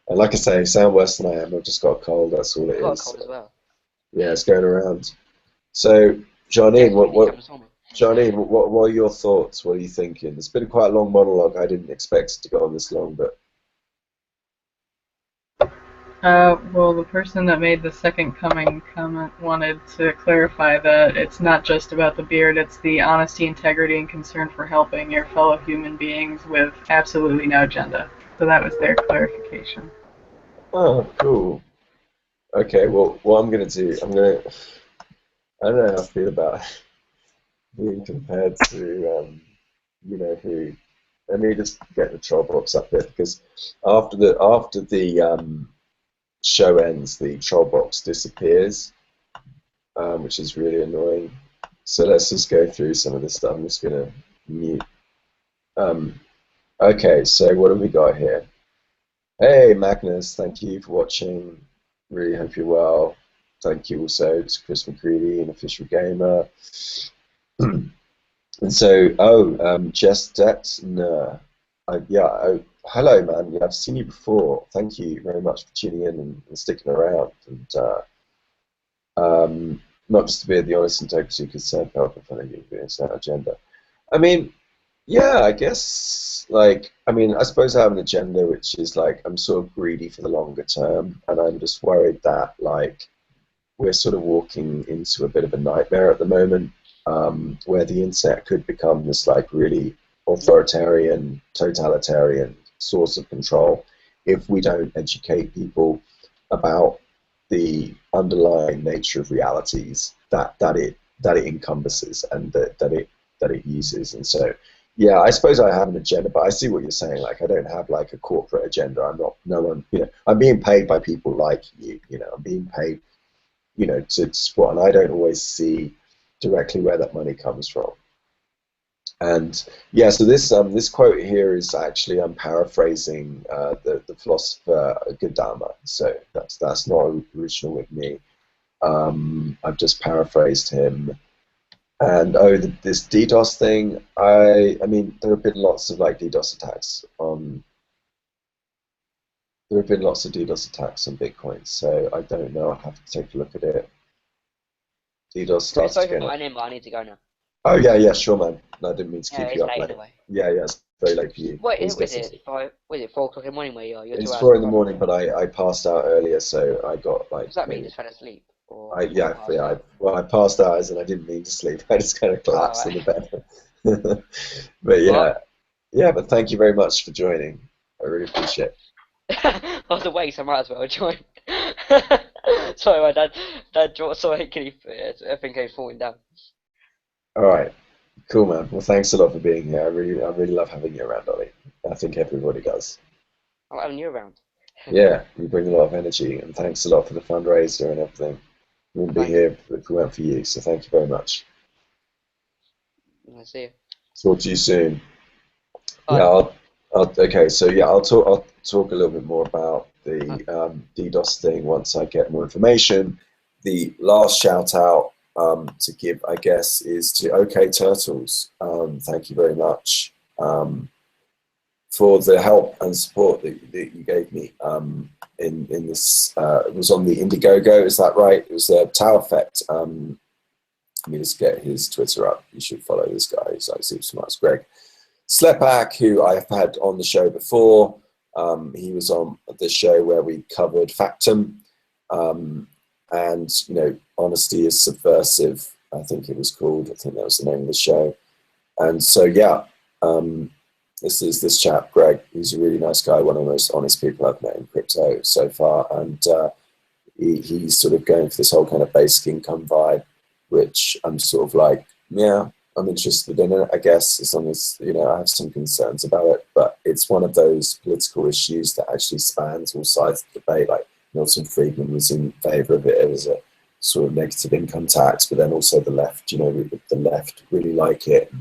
And like I say, sound worse than I am. I've just got a cold. That's all it is. I've got a cold as well. Yeah, it's going around. So, Janine, what are your thoughts? What are you thinking? It's been quite a long monologue. I didn't expect it to go on this long, but. Well, the person that made the second coming comment wanted to clarify that it's not just about the beard, it's the honesty, integrity, and concern for helping your fellow human beings with absolutely no agenda. So that was their clarification. Oh, cool. Okay, well, what I'm gonna do, I don't know how I feel about being compared to, who. Let me just get the troll box up here because after the show ends, the troll box disappears, which is really annoying. So let's just go through some of this stuff. I'm just gonna mute. Um, okay, so what have we got here? Hey, Magnus, thank you for watching. Really hope you're well. Thank you also to Chris McCready and Official Gamer. And so, Jess Detzner. Yeah, hello, man. Yeah, I've seen you before. Thank you very much for tuning in and sticking around. And not just to be the honest integrity concerned help in front of you, it's that agenda. I mean, yeah, I guess, I suppose I have an agenda which is like, I'm sort of greedy for the longer term, and I'm just worried that, like, we're sort of walking into a bit of a nightmare at the moment, where the internet could become this, like, really authoritarian, totalitarian source of control if we don't educate people about the underlying nature of realities that it encompasses and that it uses. And so, yeah, I suppose I have an agenda, but I see what you're saying. Like, I don't have like a corporate agenda. I'm not, no one, I'm being paid by people like you, I'm being paid, to support, and I don't always see directly where that money comes from. And yeah, so this quote here is actually, I'm paraphrasing the philosopher Gautama. So that's not original with me. I've just paraphrased him. And this DDoS thing, I mean, there have been lots of like DDoS attacks on. There have been lots of DDoS attacks on Bitcoin, so I don't know. I'll have to take a look at it. DDoS starts Sorry again. for my name, but I need to go now. Oh yeah, sure, man. No, I didn't mean to keep you up late late. anyway. Yeah, it's very late for you. What is it? Was it 4 o'clock in the morning where you are? It's 4 in the morning, but I passed out earlier, so I got like. Does that mean you just fell asleep? Or I passed out as and I didn't mean to sleep. I just kind of collapsed in the bed. But yeah, but thank you very much for joining. I really appreciate it. I was awake, so I might as well join. Sorry, my dad dropped something. I think he's falling down. All right, cool, man. Well, thanks a lot for being here. I really love having you around, Ollie. I think everybody does. I'm having you around. Yeah, you bring a lot of energy, and thanks a lot for the fundraiser and everything. We wouldn't be here if we weren't for you, so thank you very much. I'll see you. Talk to you soon. Bye. Yeah, okay, so yeah, I'll talk a little bit more about the DDoS thing once I get more information. The last shout out to give, I guess, is to OKTurtles. Thank you very much for the help and support that you gave me in this. It was on the Indiegogo, is that right? It was a Tower Effect. Let me just get his Twitter up. You should follow this guy. He's like super smart. It's Greg Slepak, who I've had on the show before. He was on the show where we covered Factum, and Honesty is Subversive, I think it was called. I think that was the name of the show. And so yeah, this is this chap Greg. He's a really nice guy, one of the most honest people I've met in crypto so far, and he's sort of going for this whole kind of basic income vibe, which I'm sort of like, yeah, I'm interested in it, I guess, as long as, I have some concerns about it, but it's one of those political issues that actually spans all sides of the debate. Like Milton Friedman was in favor of it as a sort of negative income tax, but then also the left, the left really like it,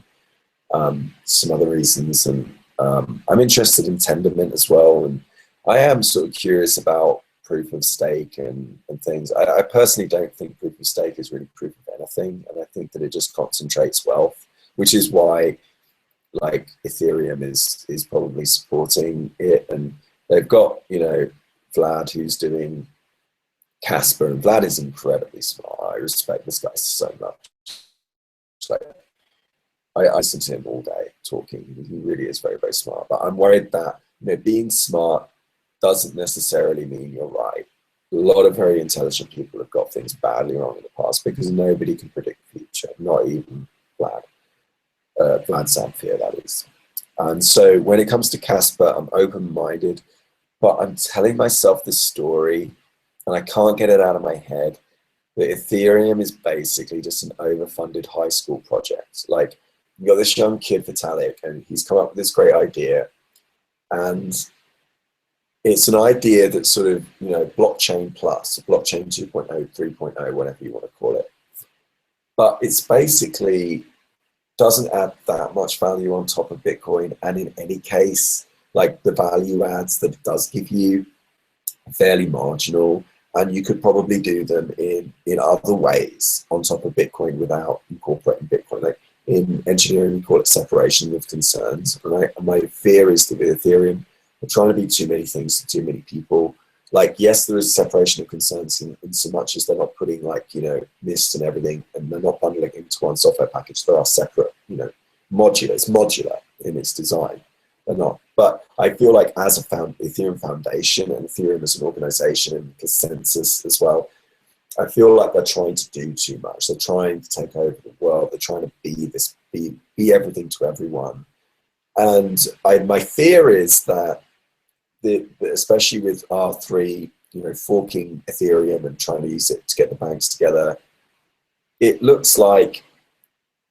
and some other reasons. And I'm interested in Tendermint as well, and I am sort of curious about proof of stake and things. I personally don't think proof of stake is really proof of anything, and I think that it just concentrates wealth, which is why like Ethereum is probably supporting it. And they've got, Vlad, who's doing Casper, and Vlad is incredibly smart. I respect this guy so much. Like, I listen to him all day talking. He really is very, very smart. But I'm worried that being smart doesn't necessarily mean you're right. A lot of very intelligent people have got things badly wrong in the past because nobody can predict the future, not even Vlad. Vlad Zamfir, that is. And so when it comes to Casper, I'm open-minded. but I'm telling myself this story and I can't get it out of my head that Ethereum is basically just an overfunded high school project. Like, you got this young kid, Vitalik, and he's come up with this great idea. And it's an idea that's sort of, you know, blockchain plus, blockchain 2.0, 3.0, whatever you want to call it. But it's basically doesn't add that much value on top of Bitcoin. And in any case, like, the value adds that it does give you fairly marginal. And you could probably do them in other ways on top of Bitcoin without incorporating Bitcoin. Like, in engineering, we call it separation of concerns. Right? And my fear is that with Ethereum, we're trying to be too many things to too many people. Like, yes, there is separation of concerns in so much as they're not putting, like, you know, NIST and everything, and they're not bundling into one software package. They are separate, you know, modular. It's modular in its design. They're not. But I feel like as a Ethereum Foundation and Ethereum as an organization and consensus as well, I feel like they're trying to do too much. They're trying to take over the world. They're trying to be everything to everyone. And my fear is that, especially with R3, you know, forking Ethereum and trying to use it to get the banks together, it looks like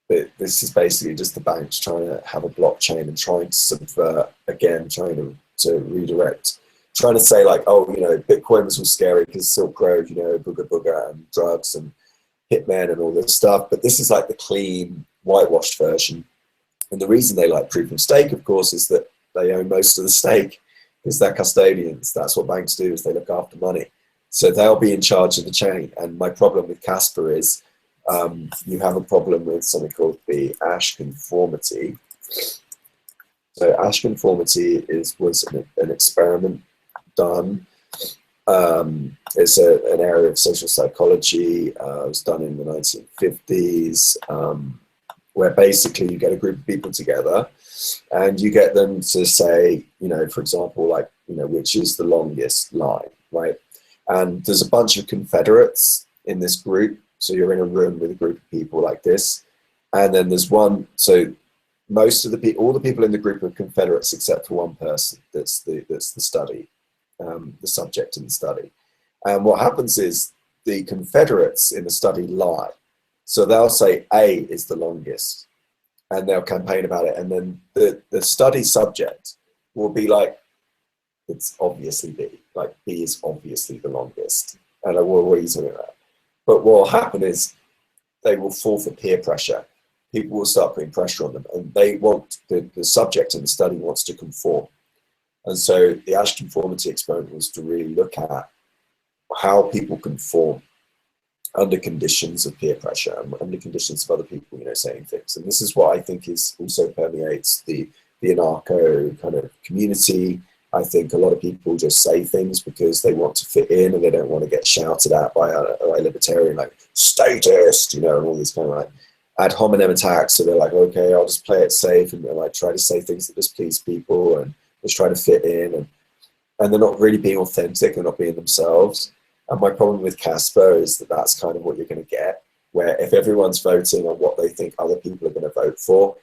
this is basically just the banks trying to have a blockchain and trying to subvert, again, trying to redirect, trying to say, like, oh, you know, Bitcoin was all scary because Silk Road, you know, booga booga and drugs and hitmen and all this stuff. But this is like the clean, whitewashed version. And the reason they like proof of stake, of course, is that they own most of the stake because they're custodians. That's what banks do, is they look after money. So they'll be in charge of the chain. And my problem with Casper is, you have a problem with something called the ash conformity. So ash conformity was an experiment done. It's an area of social psychology. It was done in the 1950s, where basically you get a group of people together and you get them to say, you know, for example, like, you know, which is the longest line, right? And there's a bunch of Confederates in this group. So you're in a room with a group of people like this, and then there's one. So most of all the people in the group are Confederates except for one person. That's the study, the subject in the study. And what happens is the Confederates in the study lie. So they'll say A is the longest, and they'll campaign about it. And then the study subject will be like, it's obviously B. Like, B is obviously the longest. And like, well, what are you talking about? But what will happen is they will fall for peer pressure. People will start putting pressure on them, and they want the subject in the study wants to conform. And so the ash conformity experiment was to really look at how people conform under conditions of peer pressure and under conditions of other people, you know, saying things. And this is what I think is also permeates the anarcho kind of community. I think a lot of people just say things because they want to fit in and they don't want to get shouted at by a libertarian, like, statist, you know, and all these kind of like ad hominem attacks. So they're like, okay, I'll just play it safe and like try to say things that just please people and just try to fit in. And they're not really being authentic, they're not being themselves. And my problem with Casper is that that's kind of what you're going to get, where if everyone's voting on what they think other people are going to vote for,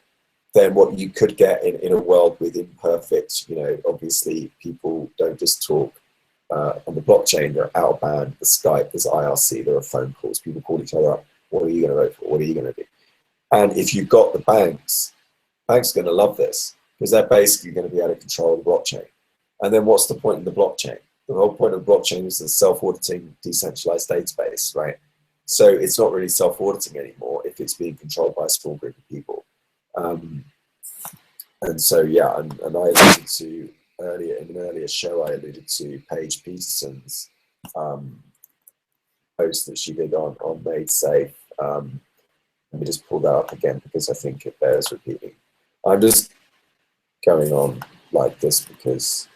then what you could get in a world with imperfect, you know, obviously people don't just talk on the blockchain, they're out of band, there's Skype, there's IRC, there are phone calls, people call each other up, what are you going to vote for, what are you going to do? And if you've got the banks are going to love this because they're basically going to be able to control the blockchain. And then what's the point in the blockchain? The whole point of the blockchain is a self-auditing decentralized database, right? So it's not really self-auditing anymore if it's being controlled by a small group of people. And so, yeah, and I alluded to earlier, in an earlier show, I alluded to Paige Peterson's post that she did on Made Safe. Let me just pull that up again because I think it bears repeating. I'm just going on like this because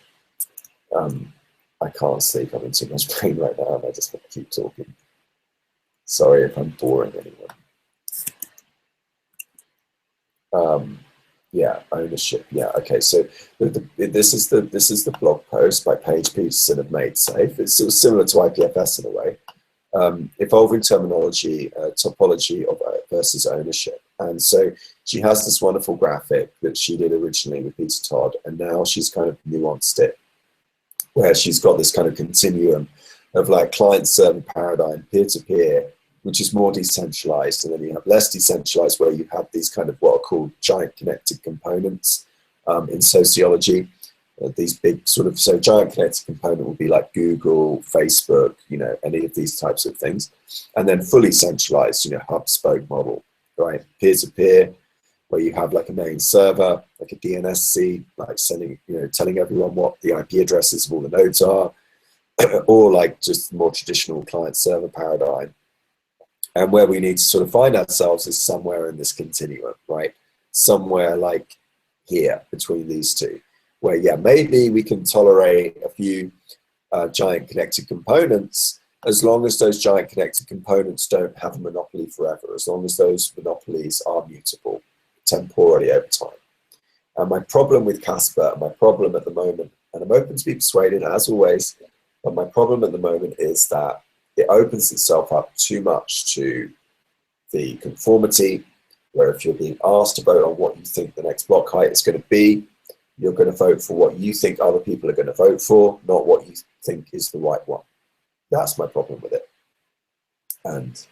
I can't sleep. I'm in too much pain right now and I just want to keep talking. Sorry if I'm boring anyone. Yeah, ownership. Yeah, okay. So this is the blog post by Paige Peterson of Made Safe. It's sort of similar to IPFS in a way. Evolving terminology, topology of versus ownership. And so she has this wonderful graphic that she did originally with Peter Todd, and now she's kind of nuanced it, where she's got this kind of continuum of like client-server paradigm, peer-to-peer, which is more decentralized, and then you have less decentralized, where you have these kind of what are called giant connected components in sociology. These big sort of, so giant connected component would be like Google, Facebook, you know, any of these types of things. And then fully centralized, you know, hub spoke model, right? Peer-to-peer, where you have like a main server, like a DNS seed, like sending, you know, telling everyone what the IP addresses of all the nodes are, or like just more traditional client-server paradigm. And where we need to sort of find ourselves is somewhere in this continuum, right? Somewhere like here between these two, where, yeah, maybe we can tolerate a few giant connected components, as long as those giant connected components don't have a monopoly forever, as long as those monopolies are mutable temporally over time. And my problem with Casper, my problem at the moment, and I'm open to be persuaded as always, but my problem at the moment is that it opens itself up too much to the conformity, where if you're being asked to vote on what you think the next block height is going to be, you're going to vote for what you think other people are going to vote for, not what you think is the right one. That's my problem with it. And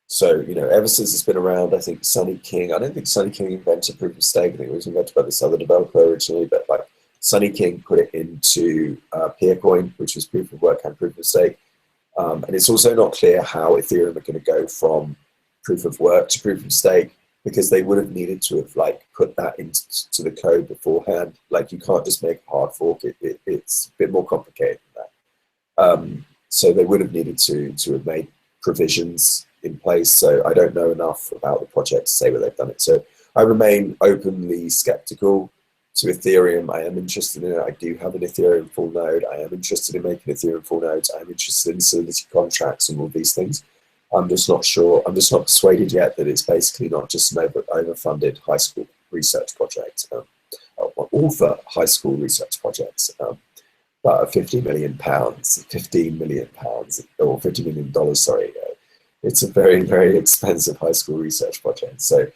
so, you know, ever since it's been around, I think Sonny King, I don't think Sonny King invented proof of stake. I think it was invented by this other developer originally, but like Sonny King put it into Peercoin, which was proof of work and proof of stake. And it's also not clear how Ethereum are going to go from proof of work to proof of stake, because they would have needed to have like put that into the code beforehand. Like you can't just make a hard fork. It's a bit more complicated than that. So they would have needed to have made provisions in place. So I don't know enough about the project to say where they've done it. So I remain openly skeptical to Ethereum. I am interested in it. I do have an Ethereum full node. I am interested in making Ethereum full nodes. I'm interested in Solidity contracts and all these things. I'm just not sure. I'm just not persuaded yet that it's basically not just an overfunded high school research project, all for high school research projects. But £50 million, £15 million, or $50 million, sorry. It's a very, very expensive high school research project. So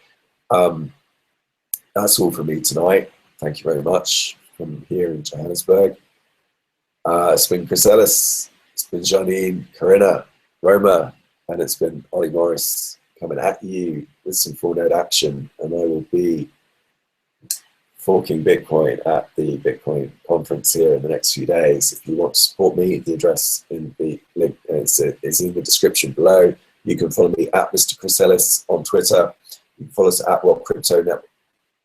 that's all from me tonight. Thank you very much from here in Johannesburg. It's been Chris Ellis, it's been Janine, Corinna, Roma, and it's been Ollie Morris coming at you with some full node action. And I will be forking Bitcoin at the Bitcoin conference here in the next few days. If you want to support me, the address in the link is in the description below. You can follow me at Mr. Chris Ellis on Twitter. You can follow us at World Crypto Network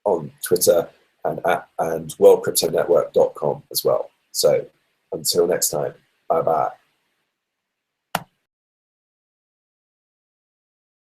on Twitter and worldcryptonetwork.com as well. So until next time, bye bye.